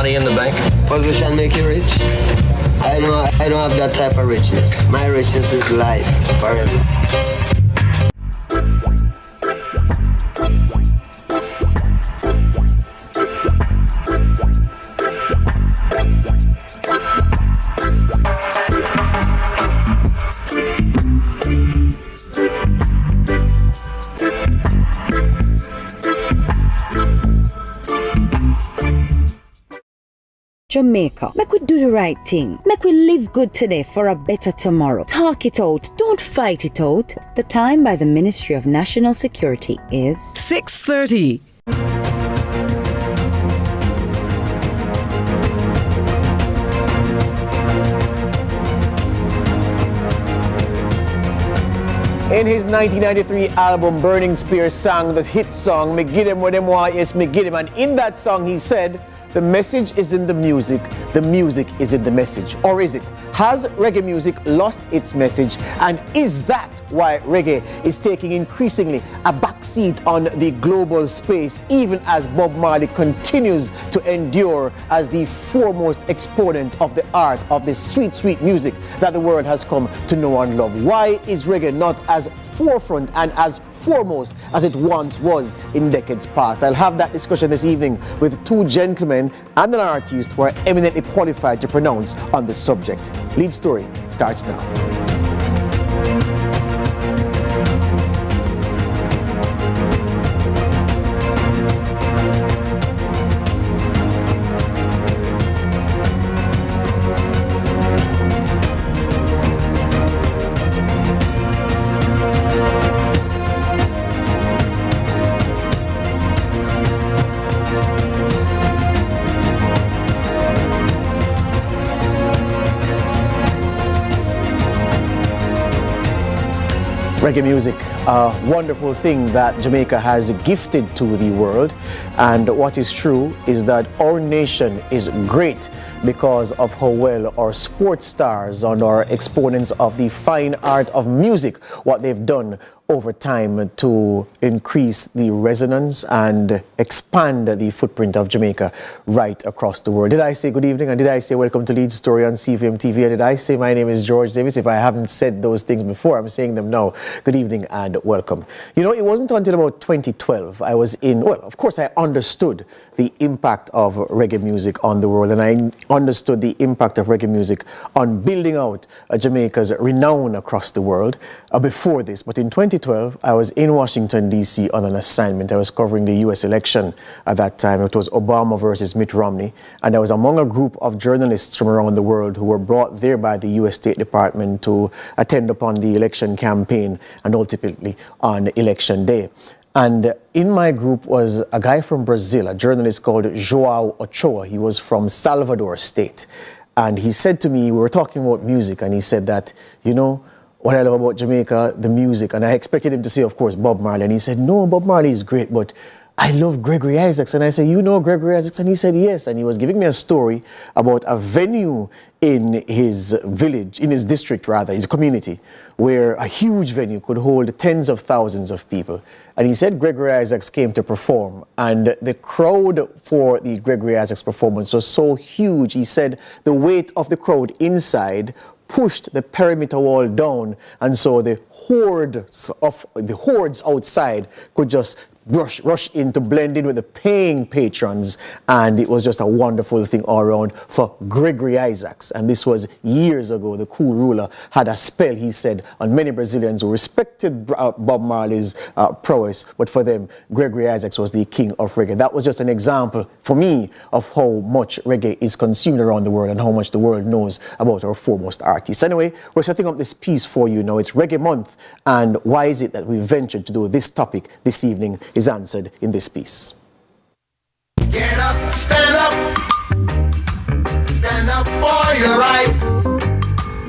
money in the bank? Position make you rich? I don't have that type of richness. My richness is life forever. Jamaica, make we do the right thing. Make we live good today for a better tomorrow. Talk it out. Don't fight it out. The time by the Ministry of National Security is 6:30. In his 1993 album, Burning Spear sang the hit song, "Me Give Them What Them Want, Yes, Me Give Them." And in that song, he said, the message is in the music is in the message. Or is it? Has reggae music lost its message? And is that why reggae is taking increasingly a backseat on the global space, even as Bob Marley continues to endure as the foremost exponent of the art of the sweet, sweet music that the world has come to know and love? Why is reggae not as forefront and as foremost as it once was in decades past? I'll have that discussion this evening with two gentlemen and an artist who are eminently qualified to pronounce on the subject. Lead Story starts now. Reggae music, a wonderful thing that Jamaica has gifted to the world. And what is true is that our nation is great because of how well our sports stars and our exponents of the fine art of music, what they've done over time to increase the resonance and expand the footprint of Jamaica right across the world. Did I say good evening and did I say welcome to Lead Story on CVM TV? And did I say my name is George Davis? If I haven't said those things before, I'm saying them now. Good evening and welcome. You know, it wasn't until about 2012 I was of course I understood the impact of reggae music on the world, and I understood the impact of reggae music on building out Jamaica's renown across the world before this. But in 2012, I was in Washington, D.C. on an assignment. I was covering the U.S. election at that time. It was Obama versus Mitt Romney. And I was among a group of journalists from around the world who were brought there by the U.S. State Department to attend upon the election campaign and ultimately on election day. And in my group was a guy from Brazil, a journalist called João Ochoa. He was from Salvador State. And he said to me, we were talking about music, and he said that, you know, what I love about Jamaica, the music. And I expected him to say, of course, Bob Marley. And he said, no, Bob Marley is great, but I love Gregory Isaacs. And I said, you know Gregory Isaacs? And he said, yes. And he was giving me a story about a venue in his village, in his district rather, his community, where a huge venue could hold tens of thousands of people. And he said Gregory Isaacs came to perform, and the crowd for the Gregory Isaacs performance was so huge. He said the weight of the crowd inside pushed the perimeter wall down, and so the hordes outside could just rush in to blend in with the paying patrons, and it was just a wonderful thing all around for Gregory Isaacs. And this was years ago. The cool ruler had a spell, he said, on many Brazilians who respected Bob Marley's prowess, but for them, Gregory Isaacs was the king of reggae. That was just an example for me of how much reggae is consumed around the world and how much the world knows about our foremost artists. Anyway, we're setting up this piece for you now. It's Reggae Month, and why is it that we ventured to do this topic this evening is answered in this piece. Get up, stand up for your right.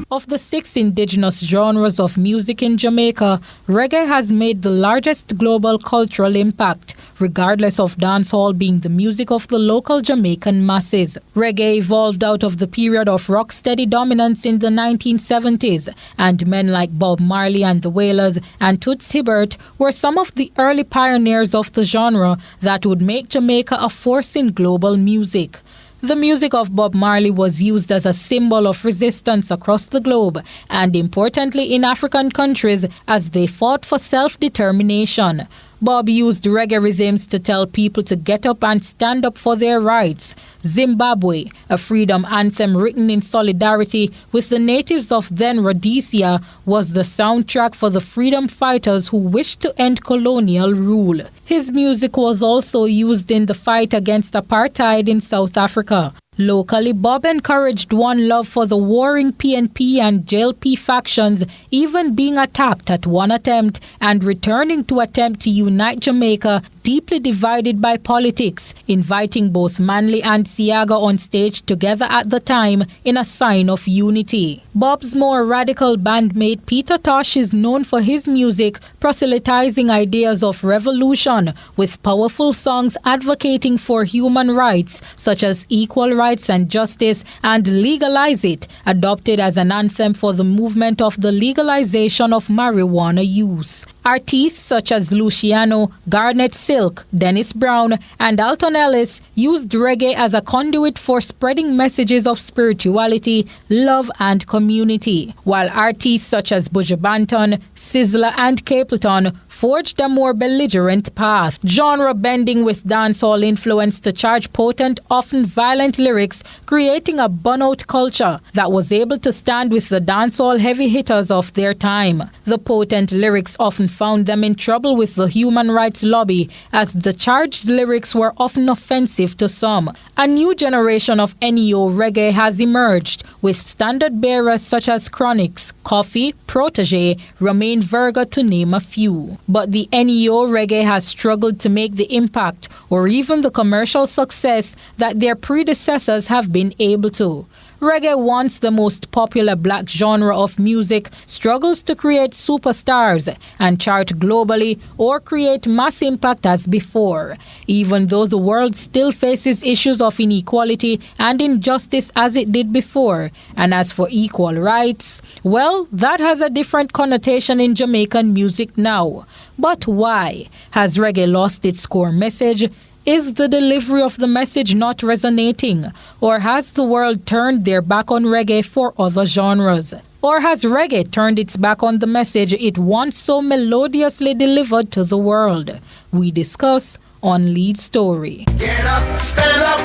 Of the 6 indigenous genres of music in Jamaica, reggae has made the largest global cultural impact, regardless of dancehall being the music of the local Jamaican masses. Reggae evolved out of the period of rocksteady dominance in the 1970s, and men like Bob Marley and the Wailers and Toots Hibbert were some of the early pioneers of the genre that would make Jamaica a force in global music. The music of Bob Marley was used as a symbol of resistance across the globe and importantly in African countries as they fought for self-determination. Bob used reggae rhythms to tell people to get up and stand up for their rights. Zimbabwe, a freedom anthem written in solidarity with the natives of then Rhodesia, was the soundtrack for the freedom fighters who wished to end colonial rule. His music was also used in the fight against apartheid in South Africa. Locally, Bob encouraged one love for the warring PNP and JLP factions, even being attacked at one attempt and returning to attempt to unite Jamaica, deeply divided by politics, inviting both Manley and Siaga on stage together at the time in a sign of unity. Bob's more radical bandmate Peter Tosh is known for his music proselytizing ideas of revolution, with powerful songs advocating for human rights such as equal rights and justice and Legalize It, adopted as an anthem for the movement of the legalization of marijuana use. Artists such as Luciano, Garnet Silk, Dennis Brown, and Alton Ellis used reggae as a conduit for spreading messages of spirituality, love, and community, while artists such as Buju Banton, Sizzla, and Capleton forged a more belligerent path, genre bending with dancehall influence to charge potent, often violent lyrics, creating a burnout culture that was able to stand with the dancehall heavy hitters of their time. The potent lyrics often found them in trouble with the human rights lobby, as the charged lyrics were often offensive to some. A new generation of NEO reggae has emerged, with standard bearers such as Chronix, Coffee, Protege, Romain Verga, to name a few. But the NEO reggae has struggled to make the impact or even the commercial success that their predecessors have been able to. Reggae, once the most popular black genre of music, struggles to create superstars and chart globally or create mass impact as before, even though the world still faces issues of inequality and injustice as it did before. And as for equal rights, well, that has a different connotation in Jamaican music now. But why? Has reggae lost its core message? Is the delivery of the message not resonating? Or has the world turned their back on reggae for other genres? Or has reggae turned its back on the message it once so melodiously delivered to the world? We discuss on Lead Story. Get up, stand up.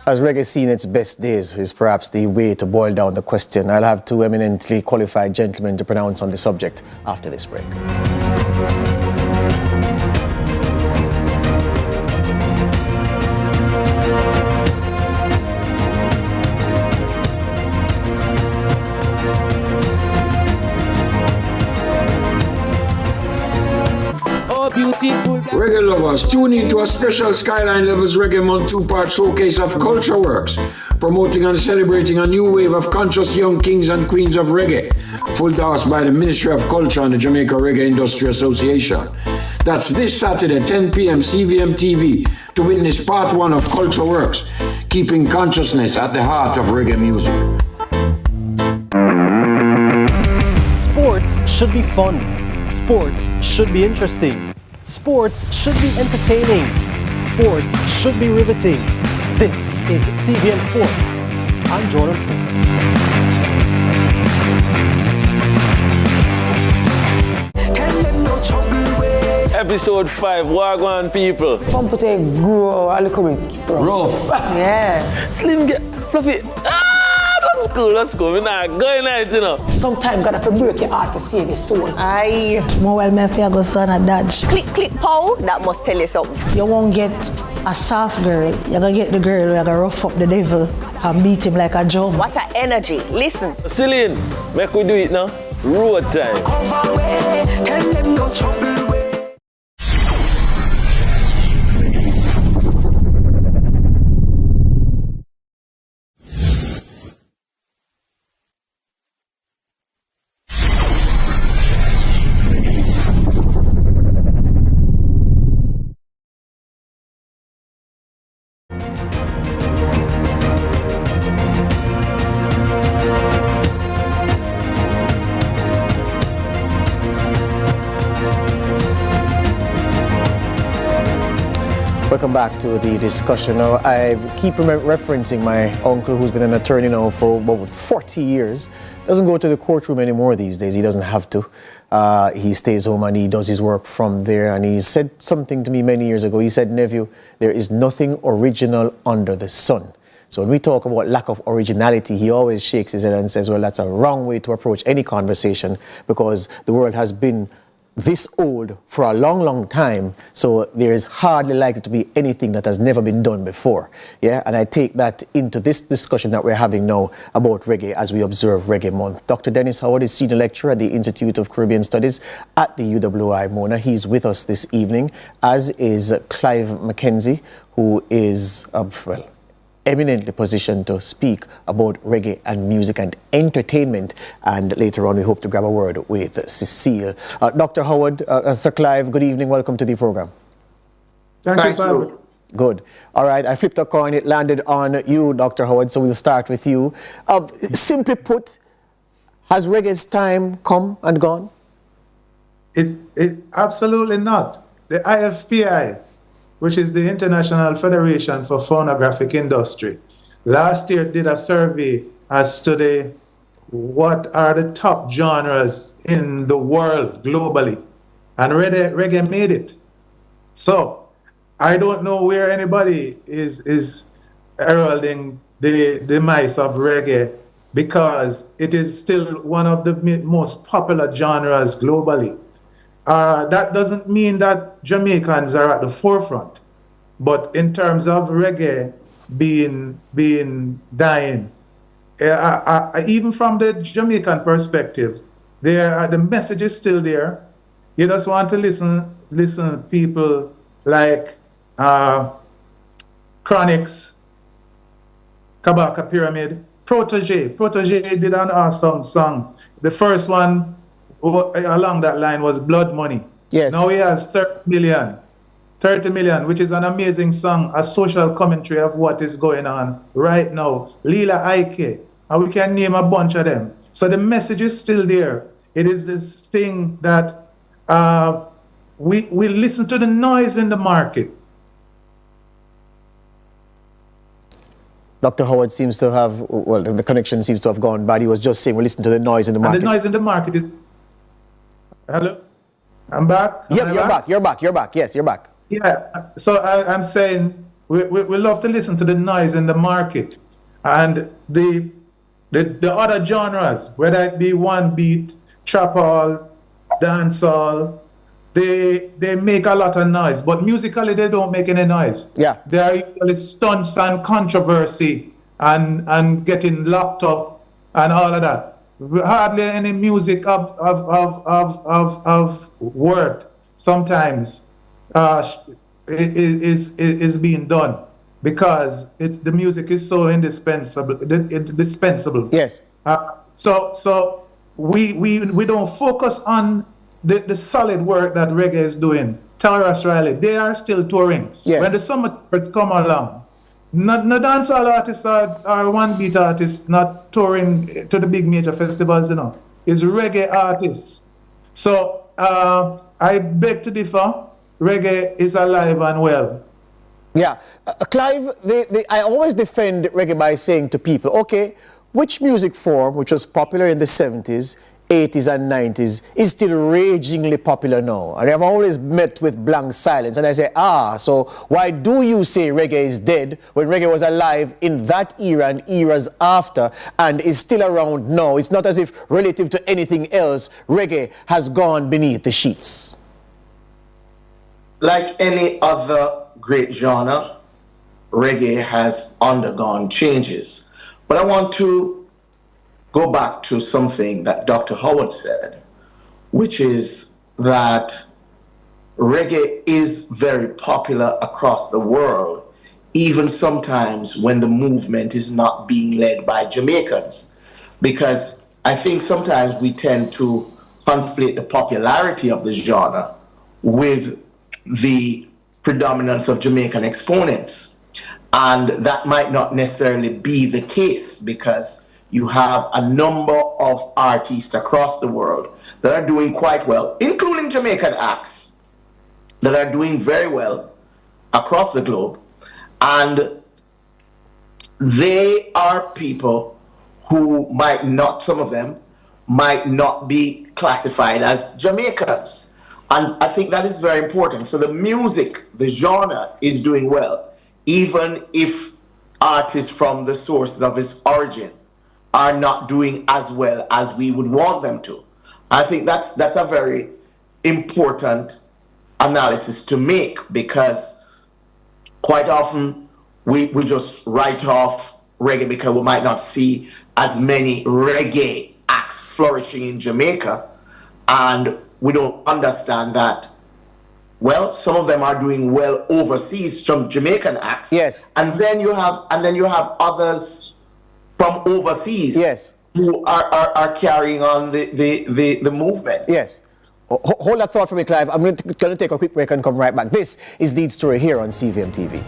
Has reggae seen its best days is perhaps the way to boil down the question. I'll have two eminently qualified gentlemen to pronounce on the subject after this break. Reggae lovers, tune in to a special Skyline Levels Reggae Month 2-part showcase of Culture Works, promoting and celebrating a new wave of conscious young kings and queens of reggae, full endorsed by the Ministry of Culture and the Jamaica Reggae Industry Association. That's this Saturday, 10 p.m. CVM TV, to witness part 1 of Culture Works, keeping consciousness at the heart of reggae music. Sports should be fun. Sports should be interesting. Sports should be entertaining. Sports should be riveting. This is CVM Sports. I'm Jordan Ford. Episode 5, Wagwan people. Pump it grow a little bit. Rough. Yeah. Slim get fluffy. That's cool. We're not going out, you know. Sometimes gotta have to break your heart to save your soul. Aye. More well, me feel go son a dodge. Click, click, pow. That must tell you something. You won't get a soft girl. You're gonna get the girl who gonna rough up the devil and beat him like a drum. What an energy. Listen. Celine, make we do it now. Road time. Tell them no trouble. welcome back to the discussion. Now, I keep referencing my uncle, who's been an attorney now for about 40 years. Doesn't go to the courtroom anymore these days. He doesn't have to. He stays home and he does his work from there. And he said something to me many years ago. He said, nephew, there is nothing original under the sun. So when we talk about lack of originality, he always shakes his head and says, well, that's a wrong way to approach any conversation, because the world has been this old for a long, long time, so there is hardly likely to be anything that has never been done before. Yeah, and I take that into this discussion that we're having now about reggae as we observe Reggae Month. Dr. Dennis Howard is Senior Lecturer at the Institute of Caribbean Studies at the UWI Mona. He's with us this evening, as is Clive McKenzie, who is, eminently positioned to speak about reggae and music and entertainment. And later on, we hope to grab a word with Cecile. Dr. Howard, Sir Clive, good evening. Welcome to the program. Thank you. Good. All right. I flipped a coin. It landed on you, Dr. Howard. So we'll start with you. Simply put, has reggae's time come and gone? It absolutely not. The IFPI, which is the International Federation for Phonographic Industry, last year did a survey as to what are the top genres in the world globally, and reggae made it. So I don't know where anybody is heralding the demise of reggae, because it is still one of the most popular genres globally. That doesn't mean that Jamaicans are at the forefront, but in terms of reggae being dying, even from the Jamaican perspective, the message is still there. You just want to listen to people like Chronix, Kabaka Pyramid, Protege. Protege did an awesome song. The first one along that line was Blood Money. Yes. Now he has 30 million, which is an amazing song, a social commentary of what is going on right now. Lila Ike, and we can name a bunch of them. So the message is still there. It is this thing that we listen to the noise in the market. Dr. Howard seems to have, well, the connection seems to have gone bad. He was just saying we listen to the noise in the market. And the noise in the market is... Hello? I'm back? Yeah, you're back. Yes, you're back. Yeah, so I'm saying we love to listen to the noise in the market, and the other genres, whether it be one beat, trap-all, dancehall, they make a lot of noise, but musically they don't make any noise. Yeah. They are usually stunts and controversy and getting locked up and all of that. Hardly any music of worth sometimes is being done, because the music is so indispensable. Yes. So we don't focus on the solid work that reggae is doing. Tyrus Riley, they are still touring. Yes. When the summer tours come along, no dancehall artists or one beat artists not touring to the big major festivals, It's reggae artists. So I beg to differ. Reggae is alive and well. Yeah. Clive, I always defend reggae by saying to people, okay, which music form, which was popular in the 70s, 80s and 90s, is still ragingly popular now? And I've always met with blank silence. And I say, so why do you say reggae is dead when reggae was alive in that era and eras after and is still around now? It's not as if, relative to anything else, reggae has gone beneath the sheets. Like any other great genre, reggae has undergone changes. But I want to go back to something that Dr. Howard said, which is that reggae is very popular across the world, even sometimes when the movement is not being led by Jamaicans. Because I think sometimes we tend to conflate the popularity of the genre with the predominance of Jamaican exponents. And that might not necessarily be the case, because you have a number of artists across the world that are doing quite well, including Jamaican acts that are doing very well across the globe, and they are people who might not, some of them, might not be classified as Jamaicans. And I think that is very important. So the music, the genre is doing well, even if artists from the sources of its origin are not doing as well as we would want them to. I think that's a very important analysis to make, because quite often we just write off reggae because we might not see as many reggae acts flourishing in Jamaica, and we don't understand that, well, some of them are doing well overseas, some Jamaican acts. Yes. And then you have others from overseas. Yes. Who are carrying on the movement. Yes. Hold that thought for me, Clive. I'm going to take a quick break and come right back. This is Deed Story here on CVM TV.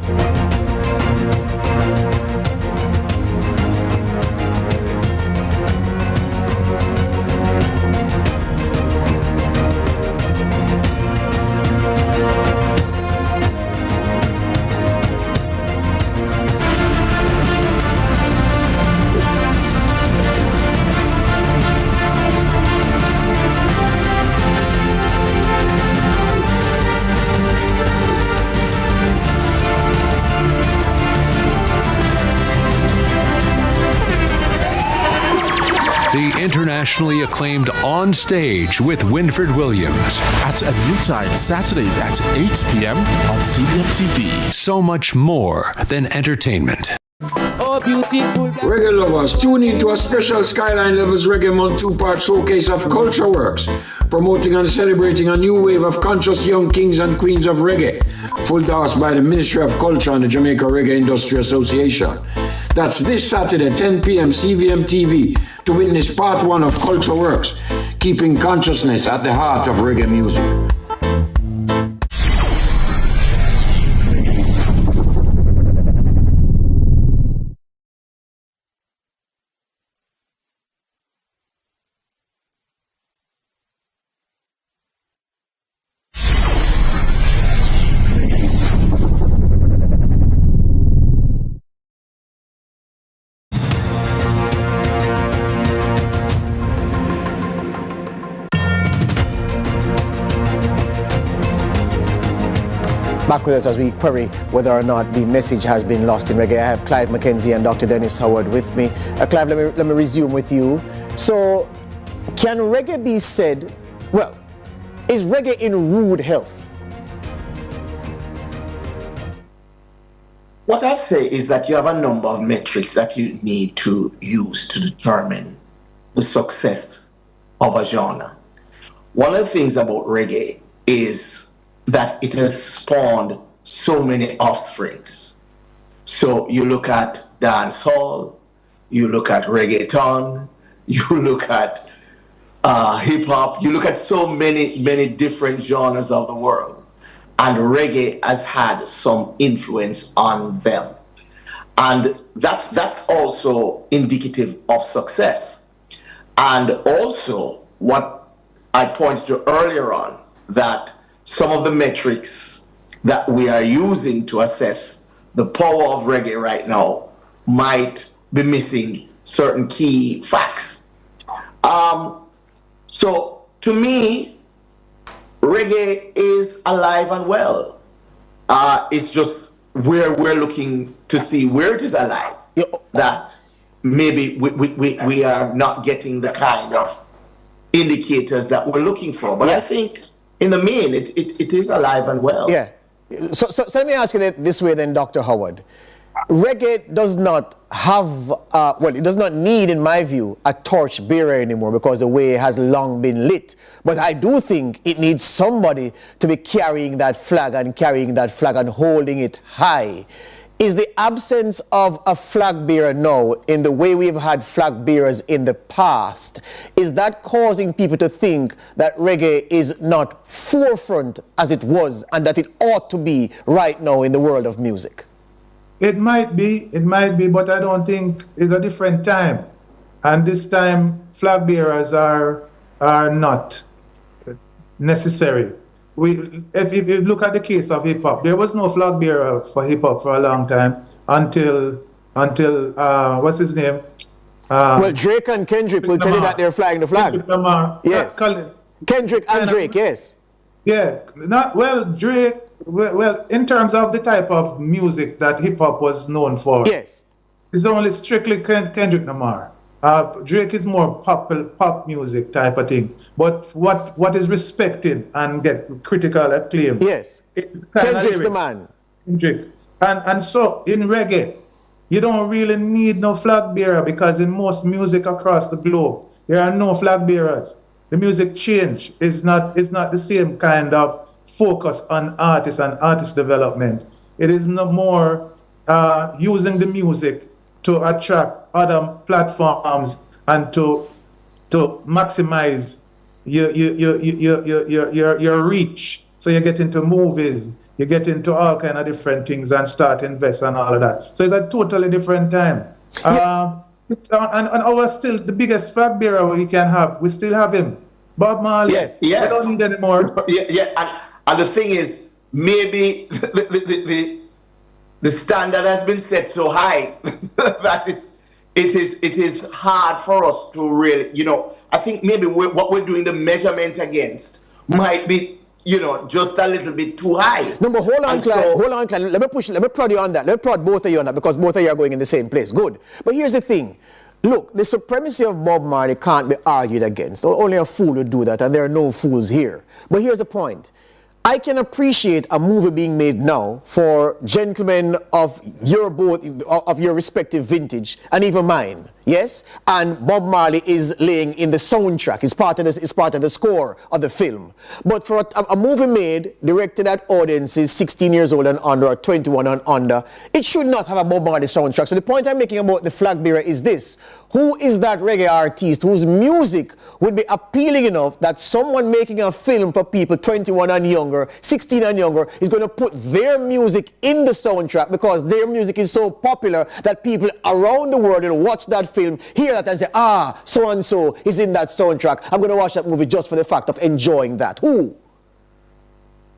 The internationally acclaimed On Stage with Winfred Williams. At a new time, Saturdays at 8 p.m. on CVM TV. So much more than entertainment. Oh, beautiful. Reggae lovers, tune in to a special Skyline Levels Reggae Month 2-part showcase of culture works, promoting and celebrating a new wave of conscious young kings and queens of reggae, full endorsed by the Ministry of Culture and the Jamaica Reggae Industry Association. That's this Saturday, 10 p.m. CVM TV, to witness part 1 of Culture Works, keeping consciousness at the heart of reggae music. Back with us as we query whether or not the message has been lost in reggae. I have Clive McKenzie and Dr. Dennis Howard with me. Clive, let me resume with you. So, can reggae be said, well, is reggae in rude health? What I'd say is that you have a number of metrics that you need to use to determine the success of a genre. One of the things about reggae is that it has spawned so many offsprings. So you look at dancehall, you look at reggaeton, you look at hip hop, you look at so many different genres of the world, and reggae has had some influence on them. And that's also indicative of success. And also what I pointed to earlier on, that some of the metrics that we are using to assess the power of reggae right now might be missing certain key facts. So to me, reggae is alive and well. It's just where we're looking to see where it is alive, that maybe we are not getting the kind of indicators that we're looking for. But I think in the main, it is alive and well. Yeah. So let me ask you this way then, Dr. Howard. Reggae does not have, it does not need, in my view, a torch bearer anymore, because the way has long been lit. But I do think it needs somebody to be carrying that flag and holding it high. Is the absence of a flag bearer now, in the way we've had flag bearers in the past, is that causing people to think that reggae is not forefront as it was, and that it ought to be right now in the world of music? It might be, but I don't think it's a different time. And this time, flag bearers are not necessary. if you look at the case of hip hop, there was no flag bearer for hip hop for a long time until what's his name? Well, Drake and Kendrick will tell you that they're flying the flag. Kendrick Lamar. Yes. Kendrick and Drake, yes. Yeah, Drake. Well, in terms of the type of music that hip hop was known for, yes, it's only strictly Kendrick Lamar. Drake is more pop music type of thing. But what is respected and get critical acclaim? Yes, Kendrick's the man. Kendrick, and so in reggae, you don't really need no flag bearer because in most music across the globe, there are no flag bearers. The music change is not the same kind of focus on artists and artist development. It is no more using the music to attract other platforms and to maximize your reach. So you get into movies, you get into all kind of different things and start invest and all of that. So it's a totally different time. And our still the biggest flag bearer we can have, we still have him, Bob Marley. Yes. We don't need anymore. And the thing is, maybe the standard has been set so high that it is hard for us to really, I think maybe what we're doing the measurement against might be, just a little bit too high. No, but hold on, Clyde. Let me prod you on that. Let me prod both of you on that because both of you are going in the same place. Good. But here's the thing. Look, the supremacy of Bob Marley can't be argued against. Only a fool would do that, and there are no fools here. But here's the point. I can appreciate a movie being made now for gentlemen of your respective vintage and even mine, yes? And Bob Marley is laying in the soundtrack. It's part of the score of the film. But for a movie made, directed at audiences 16 years old and under, or 21 and under, it should not have a Bob Marley soundtrack. So the point I'm making about the flag bearer is this. Who is that reggae artist whose music would be appealing enough that someone making a film for people 21 and younger, 16 and younger, is going to put their music in the soundtrack because their music is so popular that people around the world will watch that film, hear that and say, so-and-so is in that soundtrack. I'm going to watch that movie just for the fact of enjoying that. Who?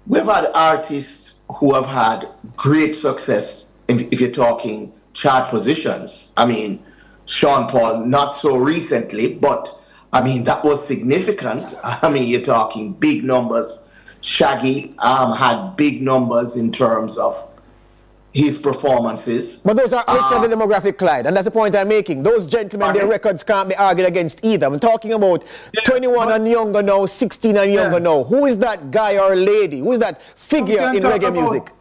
We've had artists who have had great success, if you're talking chart positions. I mean, Sean Paul, not so recently, but I mean, that was significant. I mean, you're talking big numbers. Shaggy had big numbers in terms of his performances. But those are outside the demographic, Clyde, and that's the point I'm making. Those gentlemen, their records can't be argued against either. I'm talking about 21 and younger now, 16 and younger now. Who is that guy or lady? Who is that figure in reggae music?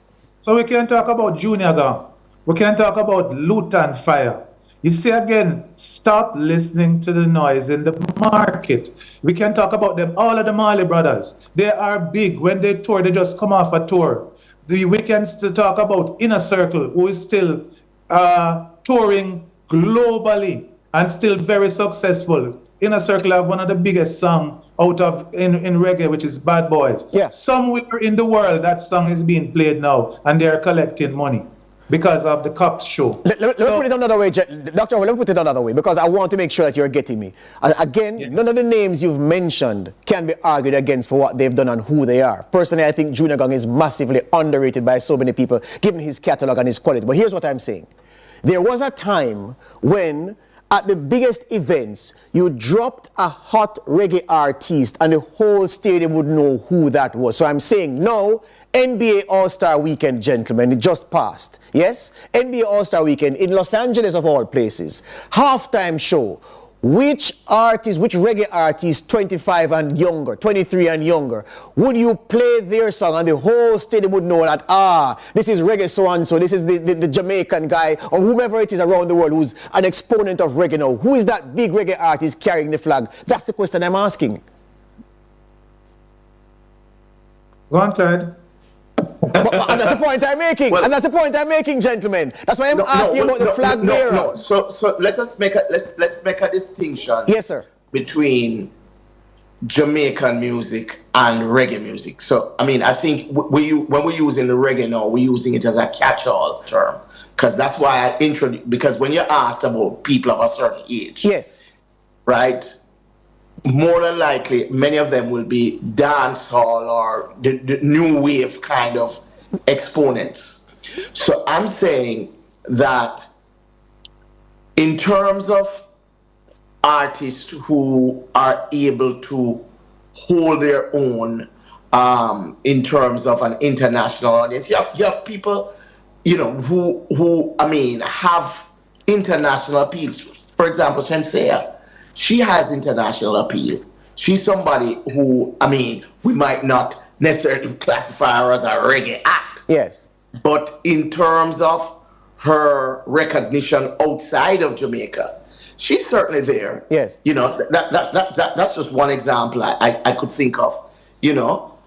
So we can talk about Junior Gang. We can talk about Lutan Fire. You see again, stop listening to the noise in the market. We can talk about them, all of the Marley brothers. They are big. When they tour, they just come off a tour. We can still talk about Inner Circle, who is still touring globally and still very successful. Inner Circle have one of the biggest songs out of in reggae, which is Bad Boys. Yeah. Somewhere in the world, that song is being played now, and they are collecting money because of the Cops show. Let me put it another way, Dr. Let me put it another way, because I want to make sure that you're getting me. Again, none of the names you've mentioned can be argued against for what they've done and who they are. Personally, I think Junior Gang is massively underrated by so many people, given his catalog and his quality. But here's what I'm saying. There was a time when, at the biggest events, you dropped a hot reggae artist and the whole stadium would know who that was. So I'm saying now, NBA All-Star Weekend, gentlemen, it just passed. Yes? NBA All-Star Weekend in Los Angeles of all places. Halftime show. Which reggae artist, 25 and younger, 23 and younger, would you play their song and the whole stadium would know that, this is reggae so-and-so, this is the Jamaican guy, or whomever it is around the world who's an exponent of reggae now. Who is that big reggae artist carrying the flag? That's the question I'm asking. Go on, Clyde. And that's the point I'm making. Well, and that's the point I'm making, gentlemen. That's why I'm asking about the flag bearer. So let's make a distinction. Yes, sir. Between Jamaican music and reggae music. So I mean, I think when we're using the reggae now, we're using it as a catch-all term, because that's why I introduced. Because when you're asked about people of a certain age, yes, right, more than likely, many of them will be dancehall or the new wave kind of exponents. So I'm saying that in terms of artists who are able to hold their own in terms of an international audience, you have people, you know, who I mean, have international appeal. For example, Shenseea, she has international appeal. She's somebody who, I mean, we might not necessarily classify her as a reggae act. Yes. But in terms of her recognition outside of Jamaica, she's certainly there. Yes. You know, that's just one example I could think of, you know.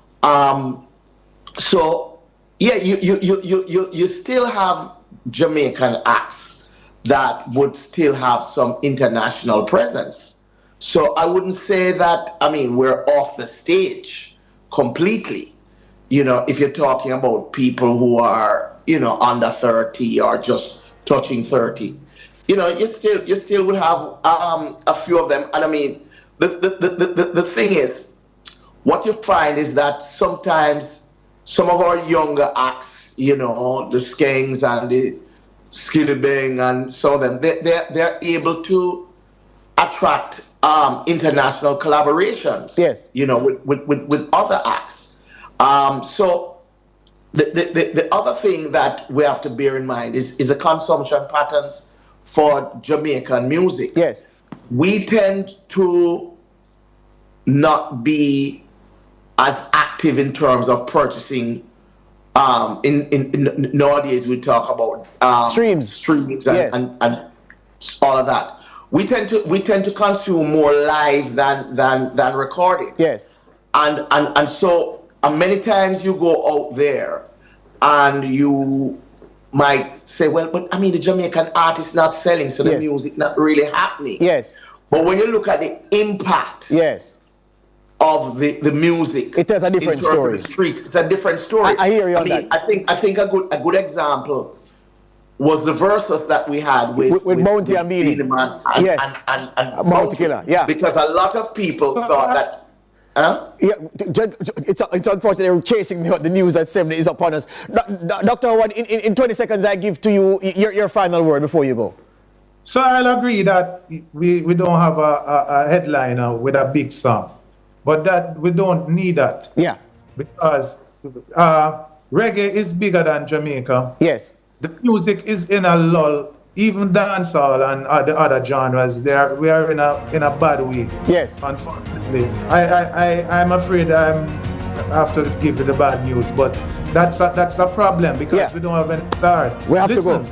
So yeah, you still have Jamaican acts that would still have some international presence. So I wouldn't say that, I mean, we're off the stage completely. You know, if you're talking about people who are, you know, under 30 or just touching 30, you know, you still would have a few of them. And I mean, the thing is, what you find is that sometimes some of our younger acts, you know, the Skanks and the Skiddy Bang and some of them, they're able to attract international collaborations. Yes. You know, with other acts. So the other thing that we have to bear in mind is the consumption patterns for Jamaican music. Yes. We tend to not be as active in terms of purchasing. In nowadays we talk about streams and, yes. and all of that. We tend to consume more live than recording. Yes. And so many times you go out there and you might say, well, but I mean, the Jamaican artist not selling, so the yes. music not really happening. Yes. But when you look at the impact yes. of the music, it tells a different story. The streets, it's a different story. I hear you on that. I think a good example was the verses that we had with Bounty and Beanie. Yes. And Bounty Killer. Yeah. Because a lot of people thought that. Yeah, it's unfortunate they're chasing me. The news at 7 is upon us. Dr. Howard, in 20 seconds, I give to you your final word before you go. So I'll agree that we don't have a headliner with a big song, but that we don't need that. Yeah. Because reggae is bigger than Jamaica. Yes. The music is in a lull. Even dancehall and the other genres, we are in a bad way. Yes. Unfortunately, I'm afraid I have to give you the bad news, but that's a problem because we don't have any stars. We have to go.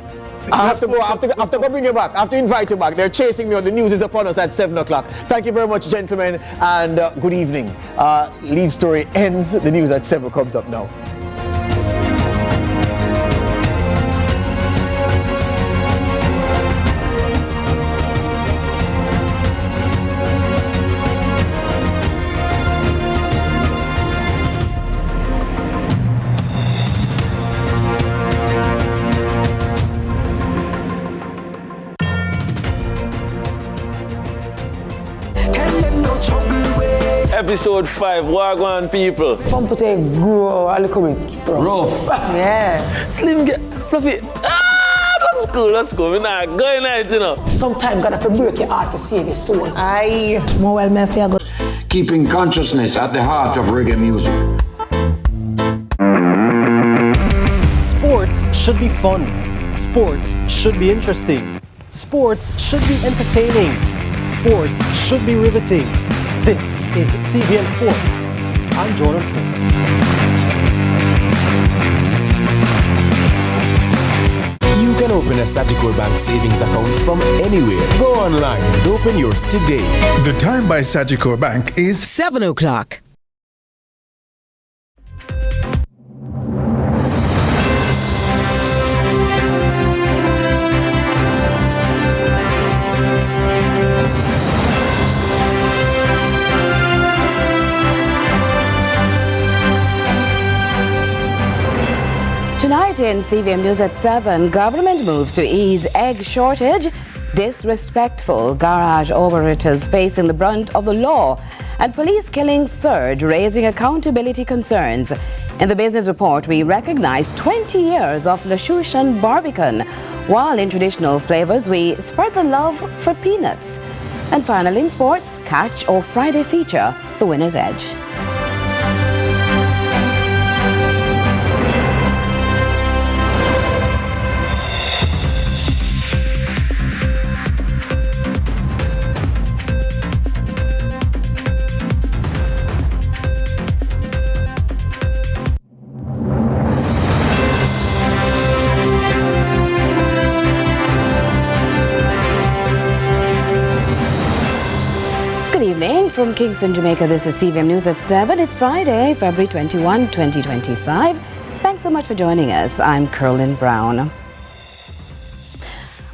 I have to go. I have to go bring you back. I have to invite you back. They're chasing me. The news is upon us at 7 o'clock. Thank you very much, gentlemen, and good evening. Lead story ends. The news at 7 comes up now. Episode 5, Wagwan people. Pump to grow a little bit. Rough. Yeah. Slim get fluffy. That's cool. We're not going at it, you know. Sometimes gotta break your heart to save your soul. Aye. More well, me feel good. Keeping consciousness at the heart of reggae music. Sports should be fun. Sports should be interesting. Sports should be entertaining. Sports should be riveting. This is CVM Sports. I'm Jordan Floyd. You can open a Sagicor Bank savings account from anywhere. Go online and open yours today. The time by Sagicor Bank is 7 o'clock. Tonight in CVM News at 7, government moves to ease egg shortage. Disrespectful garage operators facing the brunt of the law, and police killings surge, raising accountability concerns. In the business report, we recognize 20 years of Lashushan Barbican, while in traditional flavors, we spread the love for peanuts. And finally, in sports, Catch or Friday feature, the winner's edge. Good evening from Kingston, Jamaica. This is CVM News at 7. It's Friday, February 21, 2025. Thanks so much for joining us. I'm Curlin Brown.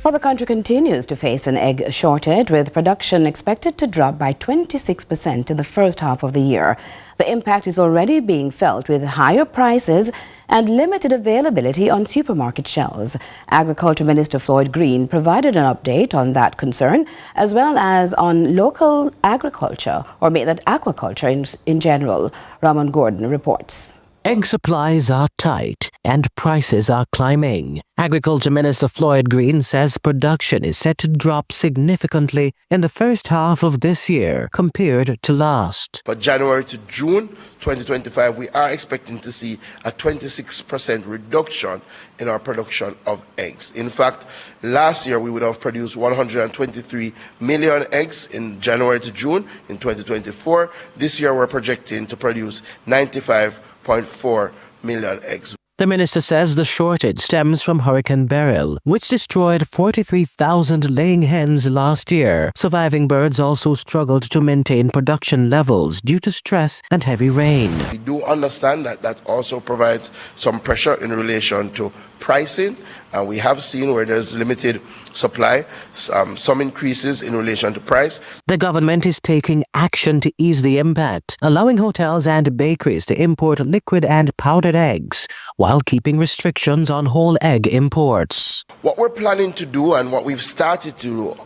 Well, the country continues to face an egg shortage, with production expected to drop by 26% in the first half of the year. The impact is already being felt with higher prices and limited availability on supermarket shelves. Agriculture Minister Floyd Green provided an update on that concern, as well as on local agriculture, or maybe that aquaculture in general. Ramon reports. Egg supplies are tight and prices are climbing. Agriculture Minister Floyd Green says production is set to drop significantly in the first half of this year compared to last. For January to June 2025, we are expecting to see a 26% reduction in our production of eggs. In fact, last year we would have produced 123 million eggs in January to June in 2024. This year we're projecting to produce 95.4 million eggs. The minister says the shortage stems from Hurricane Beryl, which destroyed 43,000 laying hens last year. Surviving birds also struggled to maintain production levels due to stress and heavy rain. We do understand that that also provides some pressure in relation to pricing, and we have seen where there's limited supply, some increases in relation to price. The government is taking action to ease the impact, allowing hotels and bakeries to import liquid and powdered eggs, while keeping restrictions on whole egg imports. What we're planning to do and what we've started to do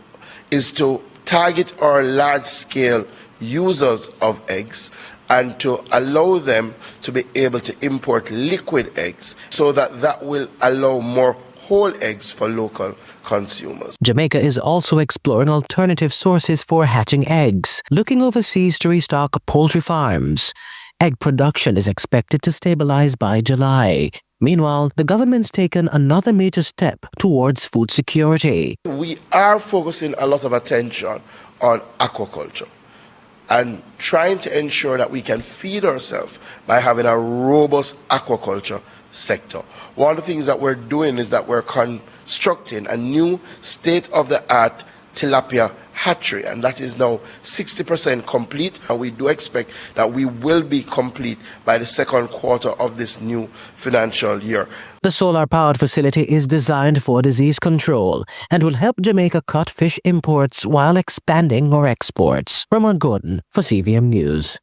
is to target our large-scale users of eggs and to allow them to be able to import liquid eggs, so that will allow more whole eggs for local consumers. Jamaica is also exploring alternative sources for hatching eggs, looking overseas to restock poultry farms. Egg production is expected to stabilize by July. Meanwhile, the government's taken another major step towards food security. We are focusing a lot of attention on aquaculture and trying to ensure that we can feed ourselves by having a robust aquaculture sector. One of the things that we're doing is that we're constructing a new state-of-the-art tilapia hatchery, and that is now 60% complete, and we do expect that we will be complete by the second quarter of this new financial year. The solar-powered facility is designed for disease control and will help Jamaica cut fish imports while expanding our exports. Ramon for CVM News.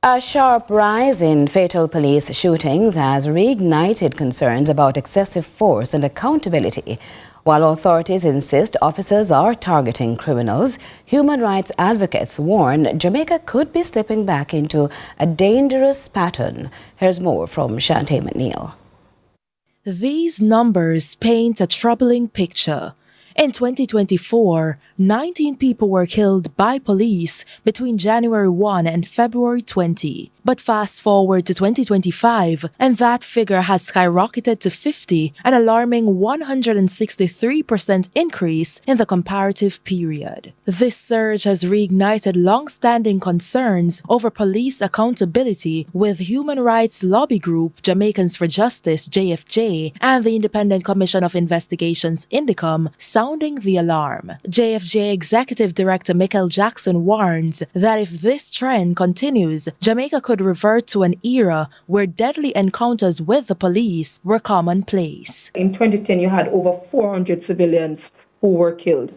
A sharp rise in fatal police shootings has reignited concerns about excessive force and accountability. While authorities insist officers are targeting criminals, human rights advocates warn Jamaica could be slipping back into a dangerous pattern. Here's more from Shantae McNeil. These numbers paint a troubling picture. In 2024, 19 people were killed by police between January 1 and February 20. But fast forward to 2025, and that figure has skyrocketed to 50, an alarming 163% increase in the comparative period. This surge has reignited long-standing concerns over police accountability, with human rights lobby group Jamaicans for Justice (JFJ) and the Independent Commission of Investigations (INDECOM) sounding the alarm. JFJ Executive Director Michael Jackson warns that if this trend continues, Jamaica could revert to an era where deadly encounters with the police were commonplace. In 2010, you had over 400 civilians who were killed.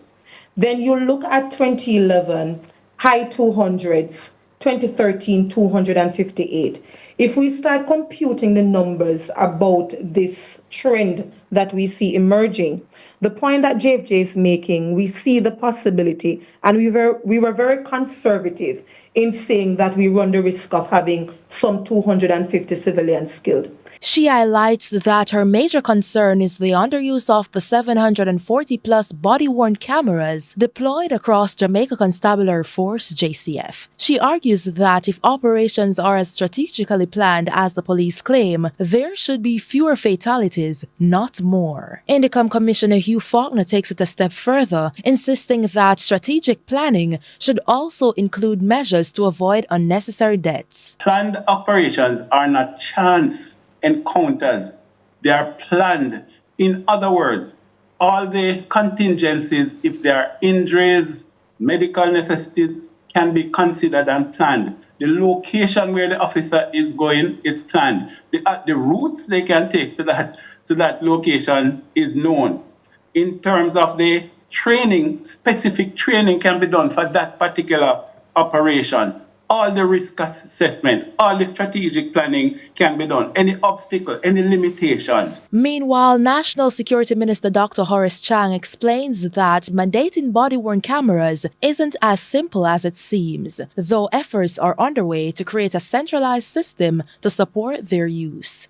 Then you look at 2011, high 200s, 2013, 258. If we start computing the numbers about this trend that we see emerging, the point that JFJ is making, we see the possibility, and we were very conservative in saying that we run the risk of having some 250 civilians killed. She highlights that her major concern is the underuse of the 740-plus body-worn cameras deployed across Jamaica Constabulary Force, JCF. She argues that if operations are as strategically planned as the police claim, there should be fewer fatalities, not more. INDECOM Commissioner Hugh Faulkner takes it a step further, insisting that strategic planning should also include measures to avoid unnecessary deaths. Planned operations are not chance encounters. They are planned. In other words, all the contingencies, if there are injuries, medical necessities, can be considered and planned. The location where the officer is going is planned. The routes they can take to that location is known. In terms of the training, specific training can be done for that particular operation. All the risk assessment, all the strategic planning can be done. Any obstacle, any limitations. Meanwhile, National Security Minister Dr. Horace Chang explains that mandating body-worn cameras isn't as simple as it seems, though efforts are underway to create a centralized system to support their use.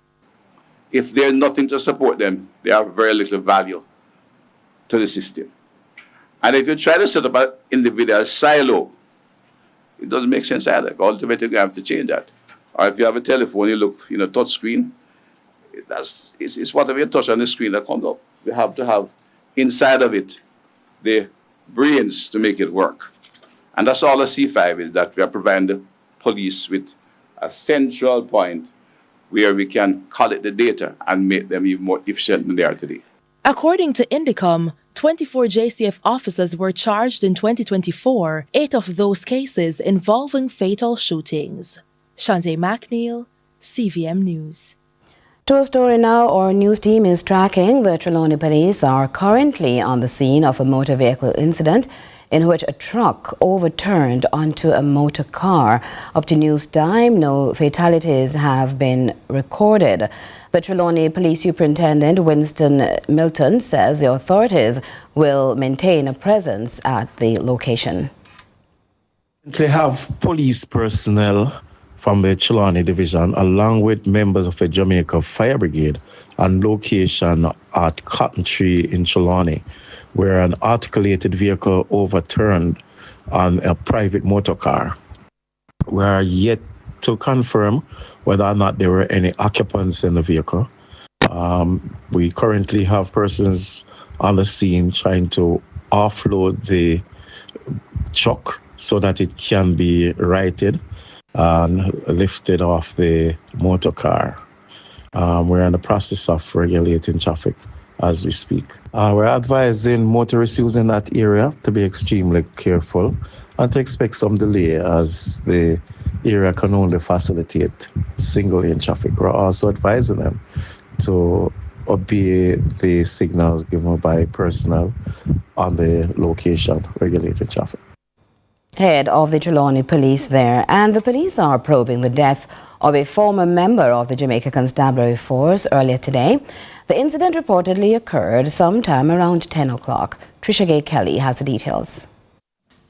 If there's nothing to support them, they have very little value to the system. And if you try to set up an individual silo, it doesn't make sense either. Ultimately, you have to change that. Or if you have a telephone, you look, touch screen, it's whatever you touch on the screen that comes up. You have to have inside of it the brains to make it work. And that's all the C5 is, that we are providing the police with a central point where we can collect the data and make them even more efficient than they are today. According to INDECOM, 24 JCF officers were charged in 2024, 8 of those cases involving fatal shootings. Shantae McNeil, CVM News. To a story now, our news team is tracking. The Trelawney police are currently on the scene of a motor vehicle incident in which a truck overturned onto a motor car. Up to news time, no fatalities have been recorded. The Trelawney Police Superintendent Winston Milton says the authorities will maintain a presence at the location. They have police personnel from the Trelawney Division along with members of the Jamaica Fire Brigade on location at Cotton Tree in Trelawney, where an articulated vehicle overturned on a private motor car. We are yet to confirm whether or not there were any occupants in the vehicle. We currently have persons on the scene trying to offload the truck so that it can be righted and lifted off the motor car. We're in the process of regulating traffic as we speak. We're advising motorists using that area to be extremely careful and to expect some delay, as the area can only facilitate single-lane traffic. We're also advising them to obey the signals given by personnel on the location regulating traffic. Head of the Trelawney Police there, and the police are probing the death of a former member of the Jamaica Constabulary Force earlier today. The incident reportedly occurred sometime around 10 o'clock. Trisha Gay Kelly has the details.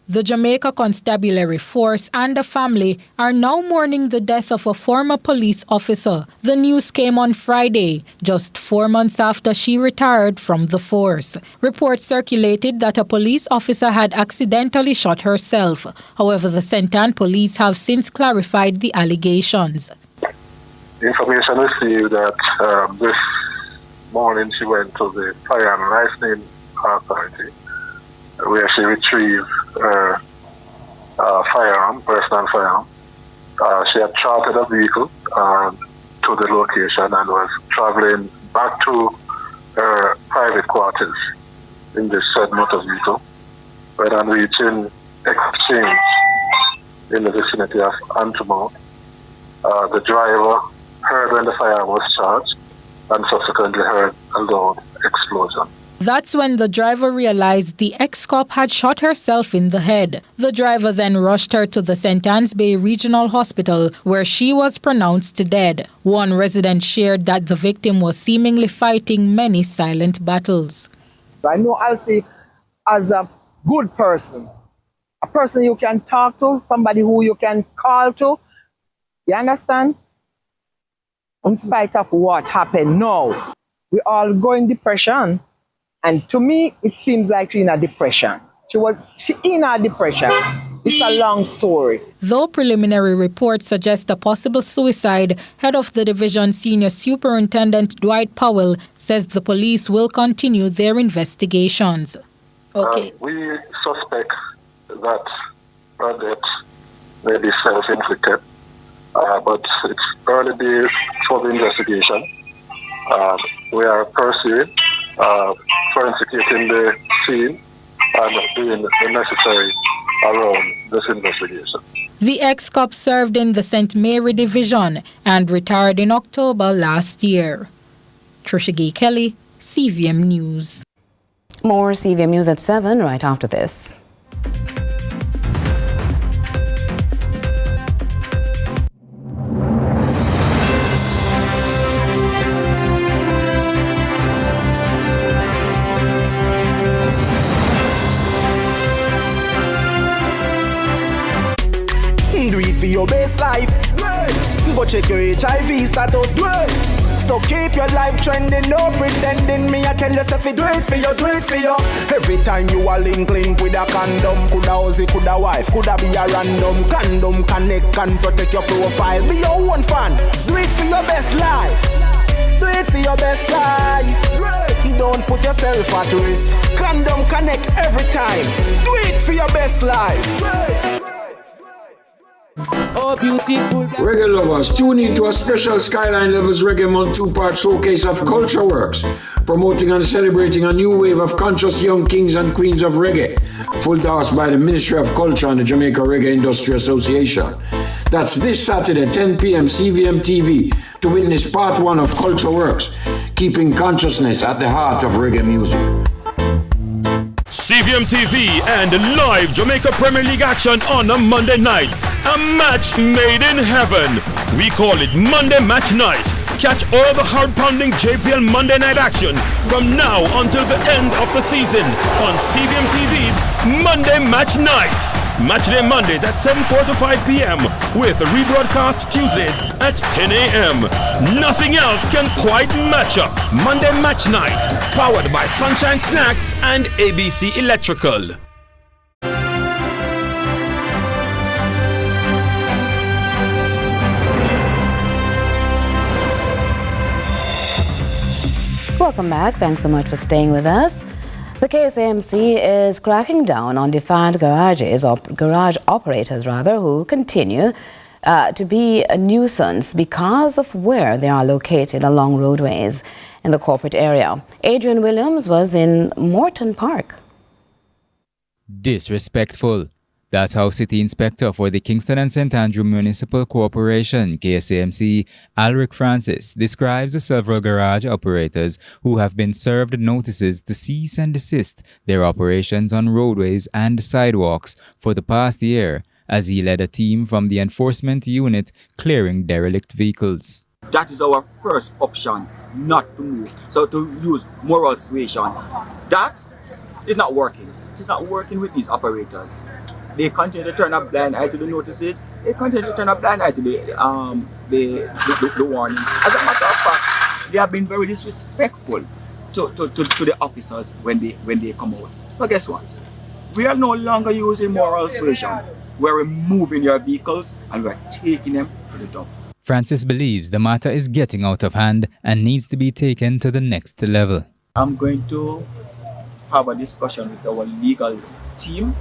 The Jamaica Constabulary Force and the family are now mourning the death of a former police officer. The news came on Friday, just 4 months after she retired from the force. Reports circulated that a police officer had accidentally shot herself. However, the Sentan police have since clarified the allegations. The information received that this morning she went to the Fire and Licensing Authority, where she retrieved her firearm, personal firearm. She had chartered a vehicle to the location and was traveling back to her private quarters in this said motor vehicle. When on reaching Exchange in the vicinity of Antamount, the driver heard when the firearm was charged and subsequently heard a loud explosion. That's when the driver realized the ex-cop had shot herself in the head. The driver then rushed her to the St. Anne's Bay Regional Hospital, where she was pronounced dead. One resident shared that the victim was seemingly fighting many silent battles. I know Elsie as a good person, a person you can talk to, somebody who you can call to. You understand? In spite of what happened now, we all go in depression. And to me, it seems like she's in a depression. She in a depression. It's a long story. Though preliminary reports suggest a possible suicide, head of the division Senior Superintendent Dwight Powell says the police will continue their investigations. Okay. We suspect that her death may be self-inflicted, but it's early days for the investigation. We are pursuing, forensicating the scene and doing the necessary around this investigation. The ex-cop served in the St. Mary Division and retired in October last year. Trisha Gay Kelly, CVM News. More CVM News at 7 right after this. Do it for your best life. Go check your HIV status. So keep your life trending, no pretending. Me I tell yourself do it for you, do it for you. Every time you are link with a condom, coulda Ozzy, coulda wife, coulda be a random. Condom connect and protect your profile. Be your own fan. Do it for your best life. Do it for your best life. Don't put yourself at risk. Condom connect every time. Do it for your best life. Oh, beautiful. Reggae lovers, tune in to a special Skyline Levels Reggae Month 2-part showcase of Culture Works, promoting and celebrating a new wave of conscious young kings and queens of reggae, full endorsed by the Ministry of Culture and the Jamaica Reggae Industry Association. That's this Saturday, 10 p.m. CVM TV, to witness part 1 of Culture Works, keeping consciousness at the heart of reggae music. CVM TV and live Jamaica Premier League action on a Monday night. A match made in heaven. We call it Monday Match Night. Catch all the hard-pounding JPL Monday night action from now until the end of the season on CVM TV's Monday Match Night. Matchday Mondays at 7:45 to 5 p.m. with rebroadcast Tuesdays at 10 a.m. Nothing else can quite match up. Monday Match Night, powered by Sunshine Snacks and ABC Electrical. Welcome back. Thanks so much for staying with us. The KSAMC is cracking down on defiant garage operators who continue to be a nuisance because of where they are located along roadways in the corporate area. Adrian Williams was in Morton Park. Disrespectful. That's how City Inspector for the Kingston and St. Andrew Municipal Corporation, KSAMC, Alric Francis, describes the several garage operators who have been served notices to cease and desist their operations on roadways and sidewalks for the past year, as he led a team from the enforcement unit clearing derelict vehicles. That is our first option, not to move. So to use moral suasion. That is not working. It is not working with these operators. They continue to turn a blind eye to the notices. They continue to turn a blind eye to the warnings. As a matter of fact, they have been very disrespectful to the officers when they come out. So guess what? We are no longer using moral suasion. We're removing your vehicles and we're taking them to the dump. Francis believes the matter is getting out of hand and needs to be taken to the next level. I'm going to have a discussion with our legal team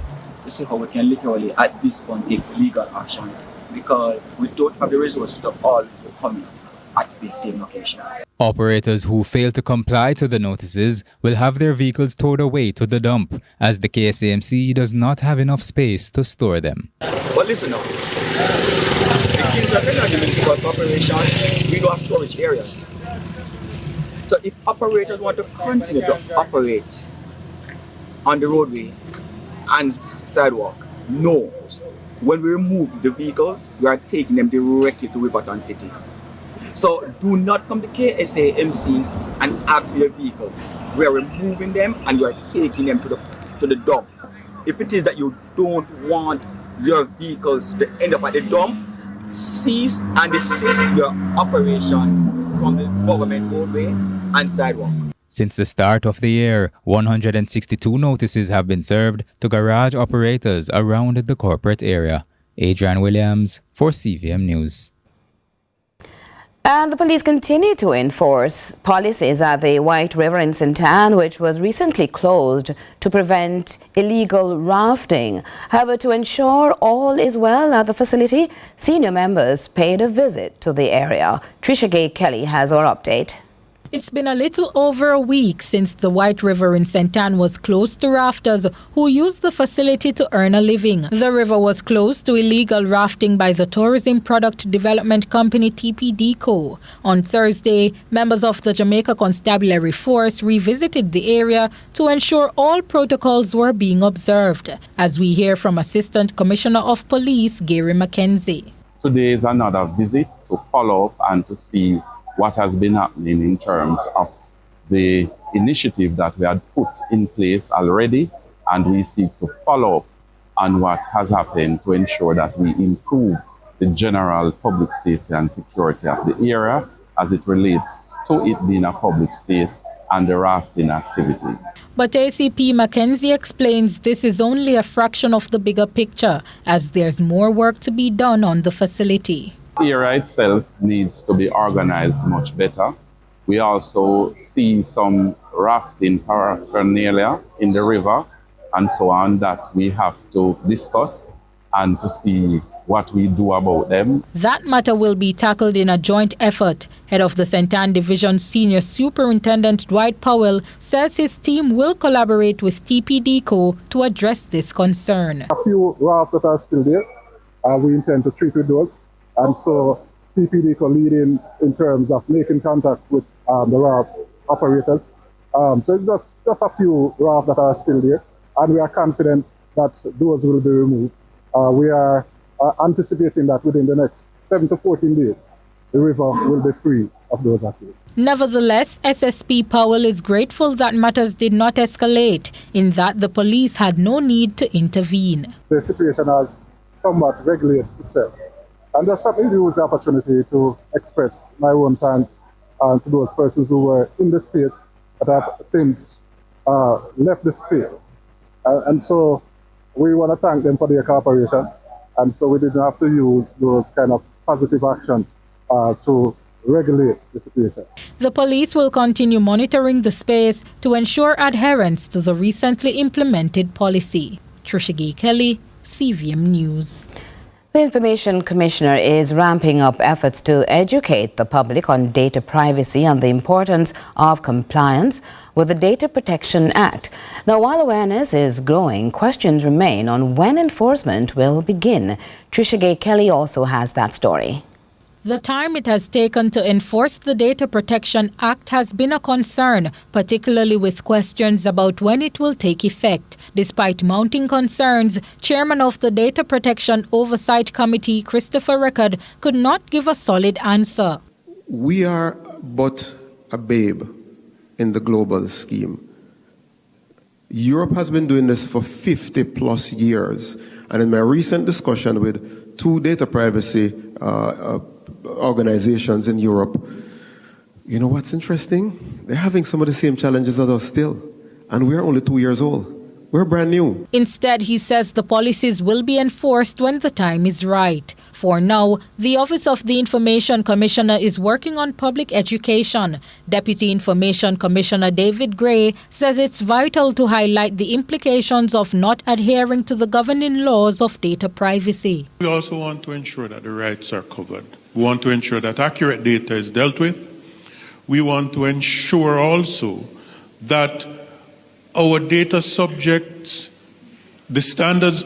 to see how we can literally at this point take legal actions, because we don't have the resources to all come in at the same location. Operators who fail to comply to the notices will have their vehicles towed away to the dump, as the KSAMC does not have enough space to store them. But listen now, the Kingston and St. Andrew Municipal Corporation, we do have storage areas. So if operators want to continue to operate on the roadway and sidewalk, note, when we remove the vehicles, we are taking them directly to Riverton City. So do not come to KSAMC and ask for your vehicles. We are removing them and we are taking them to the dump. If it is that you don't want your vehicles to end up at the dump, cease and desist your operations from the government roadway and sidewalk. Since the start of the year, 162 notices have been served to garage operators around the corporate area. Adrian Williams for CVM News. And the police continue to enforce policies at the White River in St. Anne, which was recently closed to prevent illegal rafting. However, to ensure all is well at the facility, senior members paid a visit to the area. Trisha Gay Kelly has our update. It's been a little over a week since the White River in St. Anne was closed to rafters who used the facility to earn a living. The river was closed to illegal rafting by the tourism product development company TPDCO. On Thursday, members of the Jamaica Constabulary Force revisited the area to ensure all protocols were being observed, as we hear from Assistant Commissioner of Police Gary McKenzie. Today is another visit to follow up and to see what has been happening in terms of the initiative that we had put in place already, and we seek to follow up on what has happened to ensure that we improve the general public safety and security of the area as it relates to it being a public space and the rafting activities. But ACP McKenzie explains this is only a fraction of the bigger picture, as there's more work to be done on the facility. The area itself needs to be organized much better. We also see some rafting paraphernalia in the river and so on that we have to discuss and to see what we do about them. That matter will be tackled in a joint effort. Head of the St. Anne Division Senior Superintendent Dwight Powell says his team will collaborate with TPDCO to address this concern. A few rafts that are still there, we intend to treat with those. And so TPDCO leading in terms of making contact with the raft operators. So it's just a few rafts that are still there, and we are confident that those will be removed. We are anticipating that within the next 7 to 14 days, the river will be free of those activities. Nevertheless, SSP Powell is grateful that matters did not escalate, in that the police had no need to intervene. The situation has somewhat regulated itself. And just let me use the opportunity to express my own thanks to those persons who were in the space that have since left the space. And so we want to thank them for their cooperation. And so we didn't have to use those kind of positive action to regulate the situation. The police will continue monitoring the space to ensure adherence to the recently implemented policy. Trisha Gay Kelly, CVM News. The Information Commissioner is ramping up efforts to educate the public on data privacy and the importance of compliance with the Data Protection Act. Now, while awareness is growing, questions remain on when enforcement will begin. Trisha Gay Kelly also has that story. The time it has taken to enforce the Data Protection Act has been a concern, particularly with questions about when it will take effect. Despite mounting concerns, Chairman of the Data Protection Oversight Committee, Christopher Rickard, could not give a solid answer. We are but a babe in the global scheme. Europe has been doing this for 50 plus years. And in my recent discussion with 2 data privacy organizations in Europe, you know what's interesting? They're having some of the same challenges as us still. And we're only 2 years old. We're brand new. Instead, he says the policies will be enforced when the time is right. For now, the Office of the Information Commissioner is working on public education. Deputy Information Commissioner David Gray says it's vital to highlight the implications of not adhering to the governing laws of data privacy. We also want to ensure that the rights are covered. We want to ensure that accurate data is dealt with. We want to ensure also that our data subjects, the standards,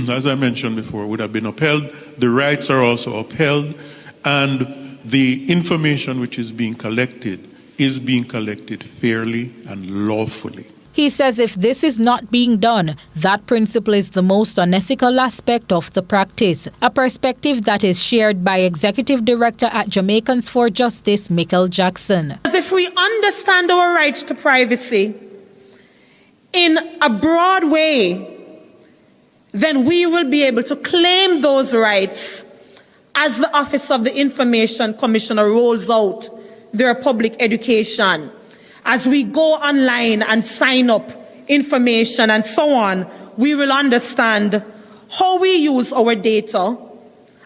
as I mentioned before, would have been upheld. The rights are also upheld. And the information which is being collected is being collected fairly and lawfully. He says if this is not being done, that principle is the most unethical aspect of the practice, a perspective that is shared by Executive Director at Jamaicans for Justice, Michael Jackson. If we understand our rights to privacy in a broad way, then we will be able to claim those rights as the Office of the Information Commissioner rolls out their public education. As we go online and sign up information and so on, we will understand how we use our data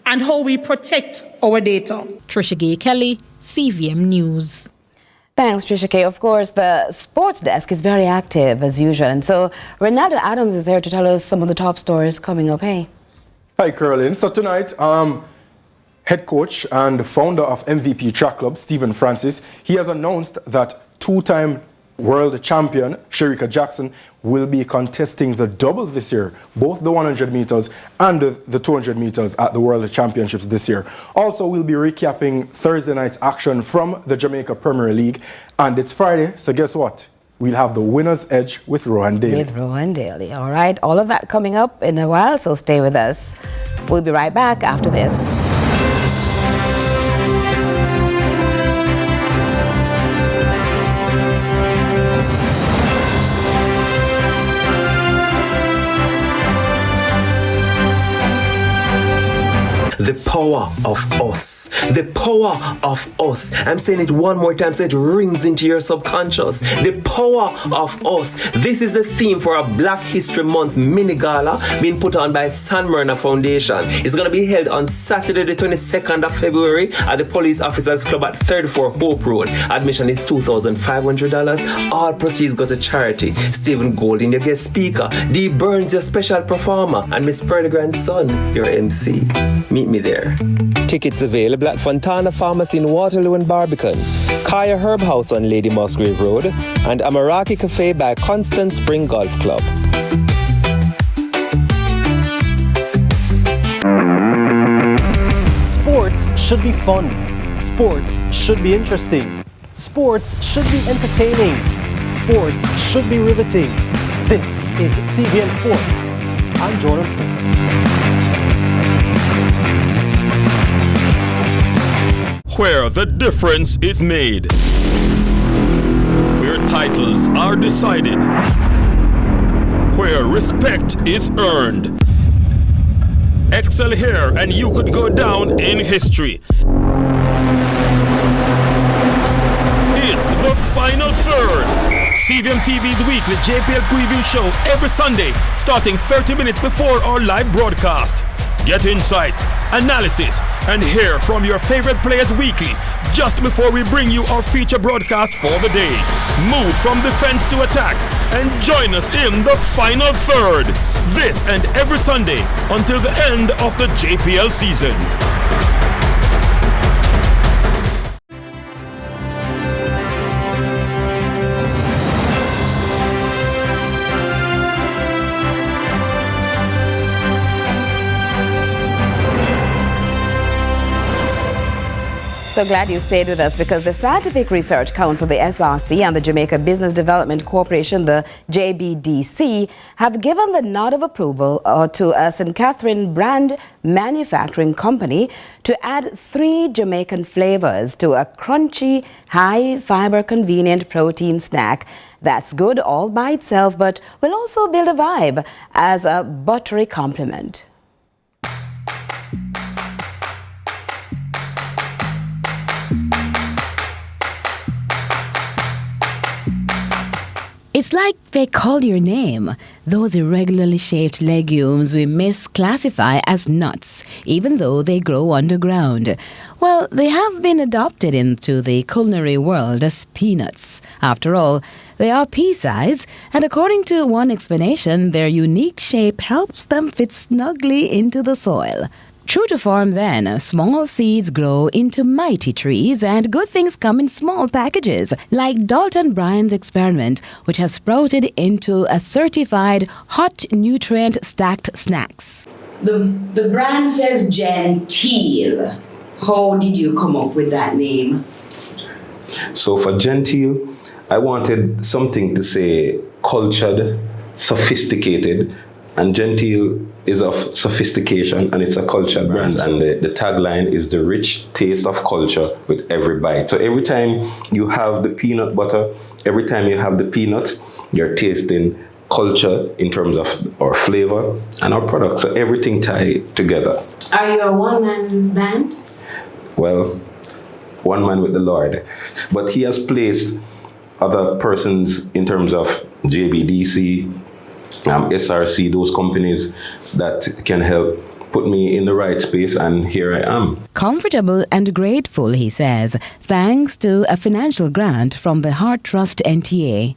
and how we protect our data. Trisha Gay Kelly, CVM News. Thanks, Trisha K. Of course, the sports desk is very active as usual. And so Renato Adams is there to tell us some of the top stories coming up. Hey. Hi, Caroline. So tonight, head coach and founder of MVP Track Club, Stephen Francis, he has announced that two-time world champion Shericka Jackson will be contesting the double this year, both the 100 meters and the 200 meters at the World Championships this year. Also, we'll be recapping Thursday night's action from the Jamaica Premier League, and it's Friday, so guess what? We'll have the winner's edge with Rohan Daly. With Rohan Daly, all right. All of that coming up in a while, so stay with us. We'll be right back after this. The power of us. The power of us. I'm saying it one more time so it rings into your subconscious. The power of us. This is the theme for a Black History Month mini gala being put on by San Myrna Foundation. It's going to be held on Saturday the 22nd of February at the Police Officers Club at 34 Hope Road. Admission is $2,500. All proceeds go to charity. Stephen Golding, your guest speaker. Dee Burns, your special performer. And Miss Perdigran's son, your MC. Meet me there. Tickets available at Fontana Pharmacy in Waterloo and Barbican, Kaya Herb House on Lady Musgrave Road, and Amaraki Cafe by Constant Spring Golf Club. Sports should be fun. Sports should be interesting. Sports should be entertaining. Sports should be riveting. This is CVM Sports. I'm Jordan Fort. Where the difference is made, where titles are decided, where respect is earned. Excel here and you could go down in history. It's the Final Third, CVM TV's weekly JPL preview show every Sunday, starting 30 minutes before our live broadcast. Get insight, analysis, and hear from your favorite players weekly, just before we bring you our feature broadcast for the day. Move from defense to attack and join us in the Final Third. This and every Sunday until the end of the JPL season. So glad you stayed with us, because the Scientific Research Council, the SRC, and the Jamaica Business Development Corporation, the JBDC, have given the nod of approval to a St. Catherine brand manufacturing company to add 3 Jamaican flavors to a crunchy, high-fiber, convenient protein snack that's good all by itself, but will also build a vibe as a buttery complement. It's like they call your name. Those irregularly shaped legumes we misclassify as nuts, even though they grow underground. Well, they have been adopted into the culinary world as peanuts. After all, they are pea-size, and according to one explanation, their unique shape helps them fit snugly into the soil. True to form then, small seeds grow into mighty trees, and good things come in small packages, like Dalton Bryan's experiment, which has sprouted into a certified hot nutrient stacked snacks. The brand says Gentile. How did you come up with that name? So for genteel, I wanted something to say cultured, sophisticated, and genteel is of sophistication and it's a cultured brand. And the tagline is the rich taste of culture with every bite. So every time you have the peanut butter, every time you have the peanuts, you're tasting culture in terms of our flavor and our product. So everything tied together. Are you a one-man band? Well, one man with the Lord. But he has placed other persons in terms of JBDC, SRC, those companies that can help put me in the right space, and here I am. Comfortable and grateful, he says, thanks to a financial grant from the Heart Trust NTA.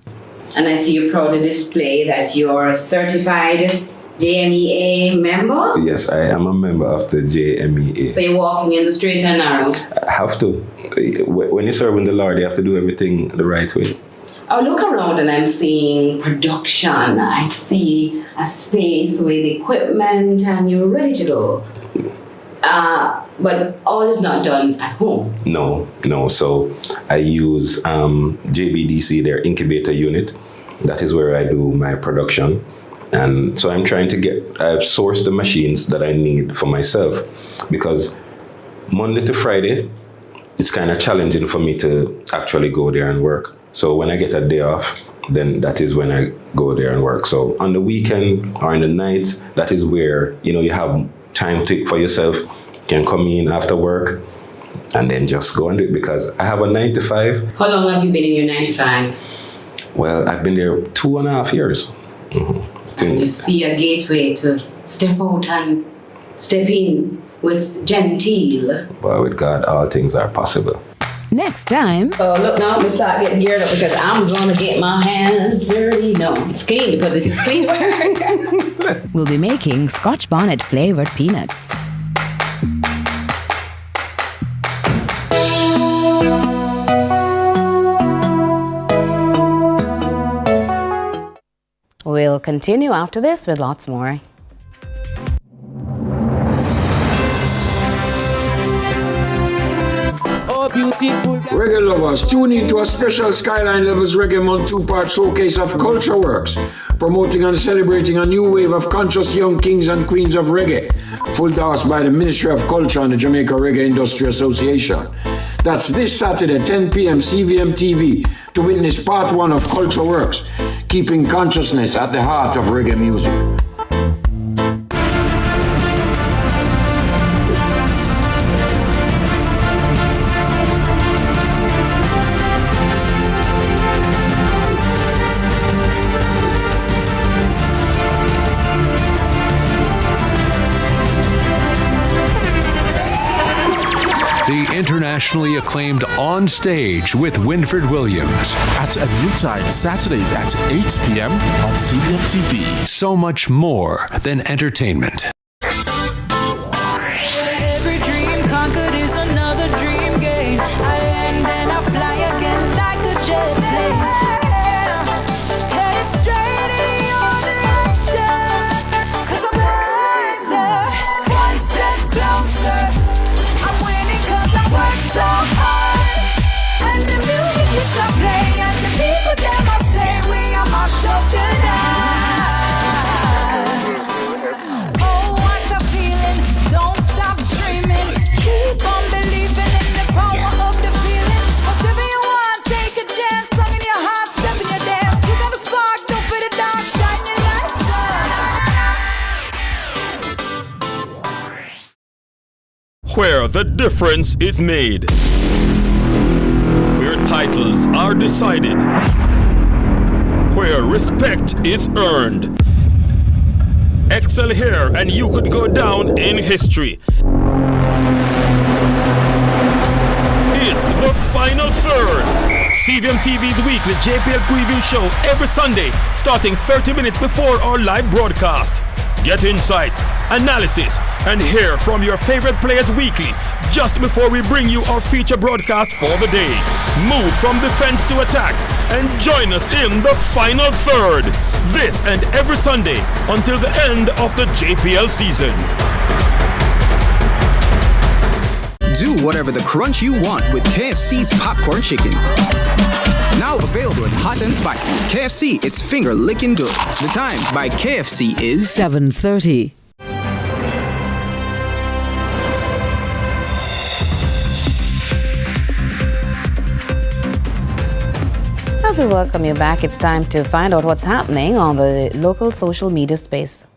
And I see you proudly display that you're a certified JMEA member? Yes, I am a member of the JMEA. So you're walking in the straight and narrow? I have to. When you're serving the Lord, you have to do everything the right way. I look around and I'm seeing production. I see a space with equipment and you're ready to go. But all is not done at home. No. So I use JBDC, their incubator unit. That is where I do my production. And so I'm trying to I've sourced the machines that I need for myself, because Monday to Friday, it's kind of challenging for me to actually go there and work. So when I get a day off, then that is when I go there and work. So on the weekend or in the nights, that is where, you have time for yourself. You can come in after work and then just go and do it, because I have a 9 to 5. How long have you been in your 9 to 5? Well, I've been there 2.5 years. Mm-hmm. And you see a gateway to step out and step in with genteel. But with God, all things are possible. Next time. Oh, look, now I'm going to start getting geared up because I'm going to get my hands dirty. No, it's clean because this is clean work. We'll be making Scotch bonnet flavored peanuts. We'll continue after this with lots more. Reggae lovers, tune in to a special Skyline Levels Reggae Month 2-part showcase of culture works, promoting and celebrating a new wave of conscious young kings and queens of reggae, full endorsed by the Ministry of Culture and the Jamaica Reggae Industry Association. That's this Saturday, 10 p.m. CVM TV, to witness part 1 of Culture Works, keeping consciousness at the heart of reggae music. The internationally acclaimed On Stage with Winford Williams. At a new time, Saturdays at 8 p.m. on CVM TV. So much more than entertainment. Every dream conquered is another dream game. I land and I fly again like a jet plane. Headed straight in your direction. 'Cause I'm wiser, one step closer. I'm winning 'cause I work so hard. And the music is a play, and the people them I say we are my show tonight. Oh, what a feeling! Don't stop dreaming. Keep on believing in the power of the feeling. Whatever you want, take a chance. Song in your heart, step in your dance. You got a spark, don't fit it down. Shine your lights on. Where the difference is made, where titles are decided, where respect is earned. Excel here and you could go down in history. It's the final third. CVM TV's weekly JPL preview show every Sunday, starting 30 minutes before our live broadcast. Get insight, analysis, and hear from your favorite players weekly, just before we bring you our feature broadcast for the day. Move from defense to attack and join us in the final third. This and every Sunday until the end of the JPL season. Do whatever the crunch you want with KFC's popcorn chicken. Now available in hot and spicy. KFC, it's finger licking good. The time by KFC is 7:30. As we welcome you back, it's time to find out what's happening on the local social media space.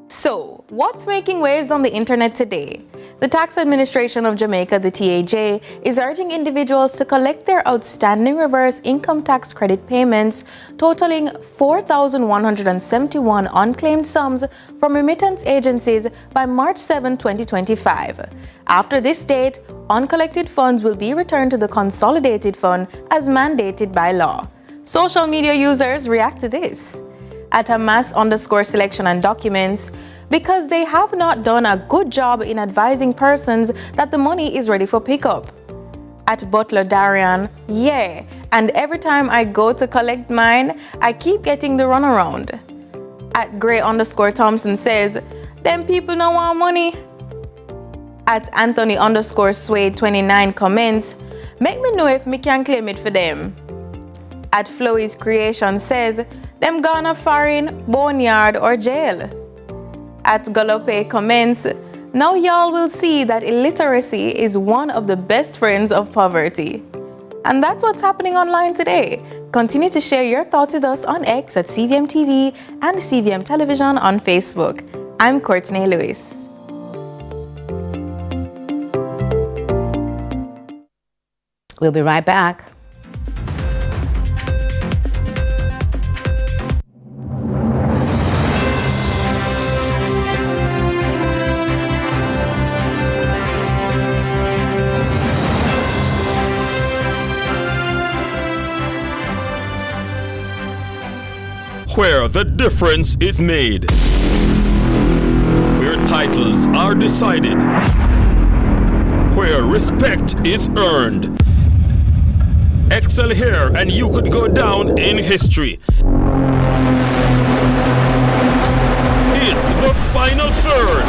So, what's making waves on the internet today? The Tax Administration of Jamaica, the TAJ, is urging individuals to collect their outstanding reverse income tax credit payments totaling 4,171 unclaimed sums from remittance agencies by March 7, 2025. After this date, uncollected funds will be returned to the consolidated fund as mandated by law. Social media users react to this. At @mass_selection and documents, because they have not done a good job in advising persons that the money is ready for pickup. At Butler Darian, yeah, and every time I go to collect mine, I keep getting the runaround. At Gray_Thompson says, them people don't want money. At Anthony_Swade29 comments, make me know if me can claim it for them. At Flowy's Creation says, them gonna foreign, boneyard or jail. At Galope comments, now y'all will see that illiteracy is one of the best friends of poverty. And that's what's happening online today. Continue to share your thoughts with us on X at CVM TV and CVM Television on Facebook. I'm Courtney Lewis. We'll be right back. Where the difference is made, where titles are decided, where respect is earned. Excel here and you could go down in history. It's the final third.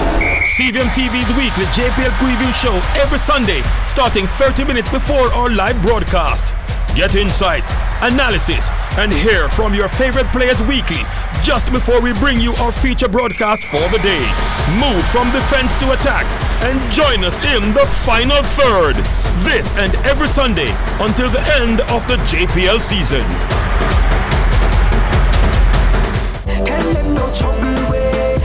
CVM TV's weekly JPL preview show every Sunday, starting 30 minutes before our live broadcast. Get insight, analysis, and hear from your favorite players weekly, just before we bring you our feature broadcast for the day. Move from defense to attack and join us in the final third. This and every Sunday until the end of the JPL season.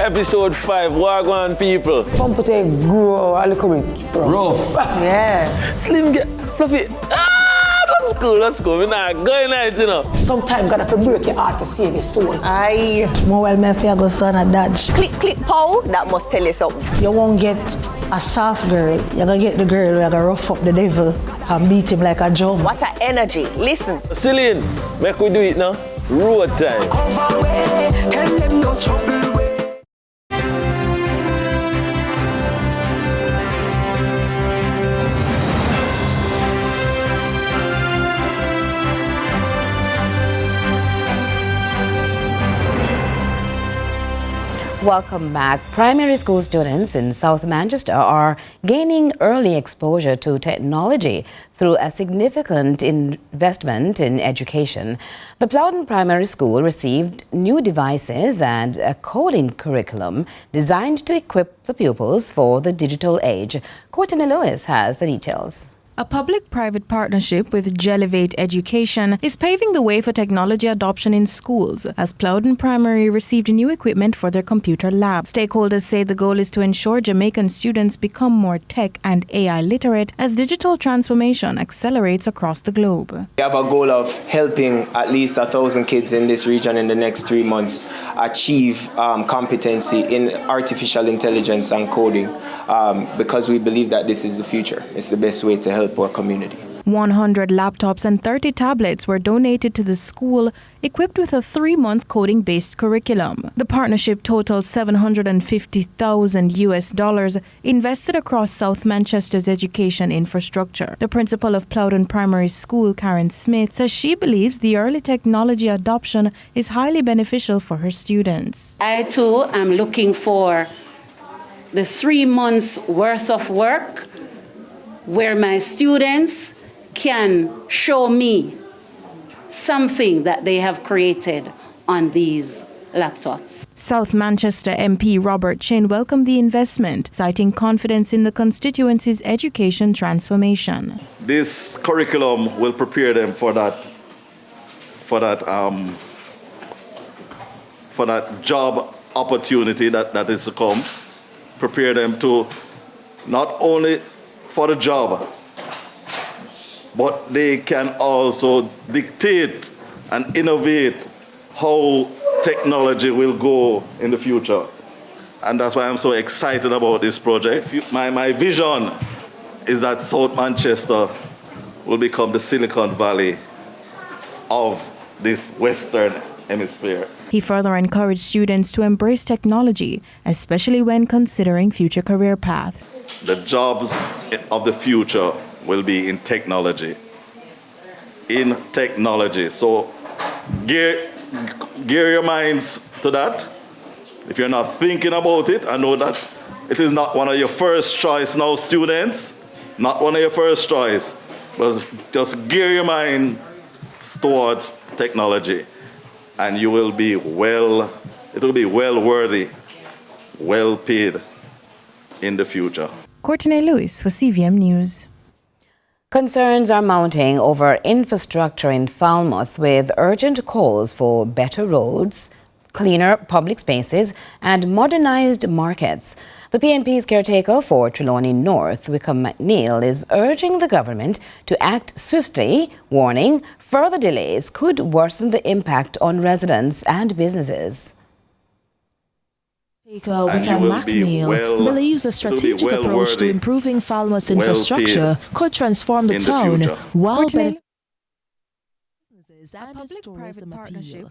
Episode 5, Wagwan people. Pump it grow a little bit. Rough. Yeah. Slim get fluffy. That's cool. We're not going at it, you know. Sometimes gotta break your heart to save your soul. Aye. More well, my fear go son a dodge. Click, click, pow. That must tell you something. You won't get a soft girl. You're gonna get the girl who's gonna rough up the devil and beat him like a drum. What a energy. Listen. Celine, make we do it now. Road time. Tell them no trouble. Welcome back. Primary school students in South Manchester are gaining early exposure to technology through a significant investment in education. The Plowden Primary School received new devices and a coding curriculum designed to equip the pupils for the digital age. Courtney Lewis has the details. A public-private partnership with Gelevate Education is paving the way for technology adoption in schools, as Plowden Primary received new equipment for their computer lab. Stakeholders say the goal is to ensure Jamaican students become more tech and AI literate as digital transformation accelerates across the globe. We have a goal of helping at least 1,000 kids in this region in the next 3 months achieve competency in artificial intelligence and coding because we believe that this is the future. It's the best way to help our community. 100 laptops and 30 tablets were donated to the school, equipped with a 3-month coding-based curriculum. The partnership totals $750,000 invested across South Manchester's education infrastructure. The principal of Plowden Primary School, Karen Smith, says she believes the early technology adoption is highly beneficial for her students. I too am looking for the 3 months worth of work where my students can show me something that they have created on these laptops. South Manchester MP Robert Chin welcomed the investment, citing confidence in the constituency's education transformation. This curriculum will prepare them for that job opportunity that is to come. Prepare them to not only for the job, but they can also dictate and innovate how technology will go in the future. And that's why I'm so excited about this project. My vision is that South Manchester will become the Silicon Valley of this Western Hemisphere. He further encouraged students to embrace technology, especially when considering future career paths. The jobs of the future will be in technology. In technology. So gear your minds to that. If you're not thinking about it, I know that it is not one of your first choice now, students. Not one of your first choice. But just gear your mind towards technology. And you will be it will be well worthy, well paid in the future. Courtney Lewis for CVM News. Concerns are mounting over infrastructure in Falmouth, with urgent calls for better roads, cleaner public spaces and modernized markets. The PNP's caretaker for Trelawney North, Wickham McNeil, is urging the government to act swiftly, warning further delays could worsen the impact on residents and businesses. Wickham McNeil believes a strategic approach to improving Falmouth's infrastructure could transform the town while benefiting businesses and its tourism appeal.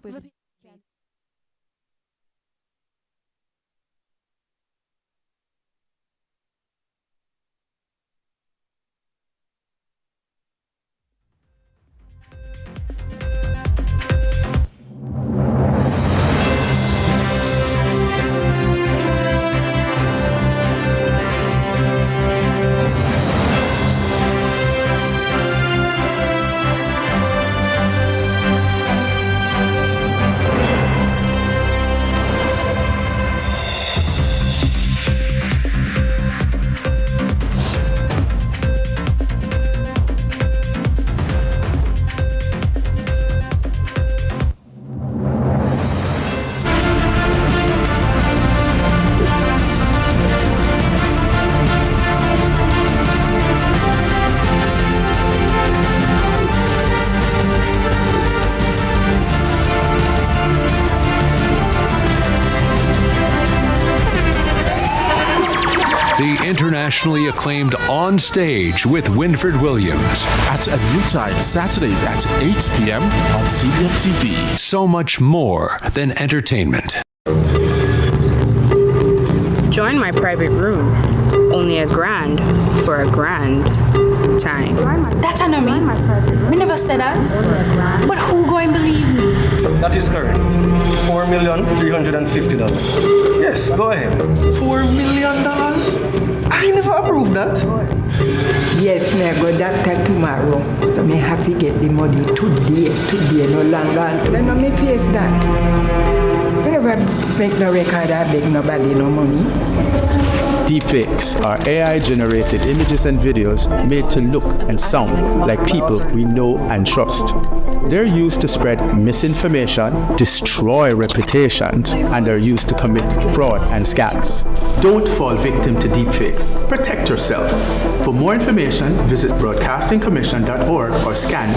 The internationally acclaimed On Stage with Winfred Williams. At a new time, Saturdays at 8 p.m. on CVM TV. So much more than entertainment. Join my private room. Only $1,000 for a grand time. That I know me. We never said that. But who going to believe me? That is correct. $4,350,000. Yes, go ahead. $4 million? I never approved that. Yes, me I go doctor tomorrow. So me have to get the money today, no longer. Then no me face that. Me never make no record, I beg nobody no money. Deepfakes are AI-generated images and videos made to look and sound like people we know and trust. They're used to spread misinformation, destroy reputations, and are used to commit fraud and scams. Don't fall victim to deepfakes. Protect yourself. For more information, visit broadcastingcommission.org or scan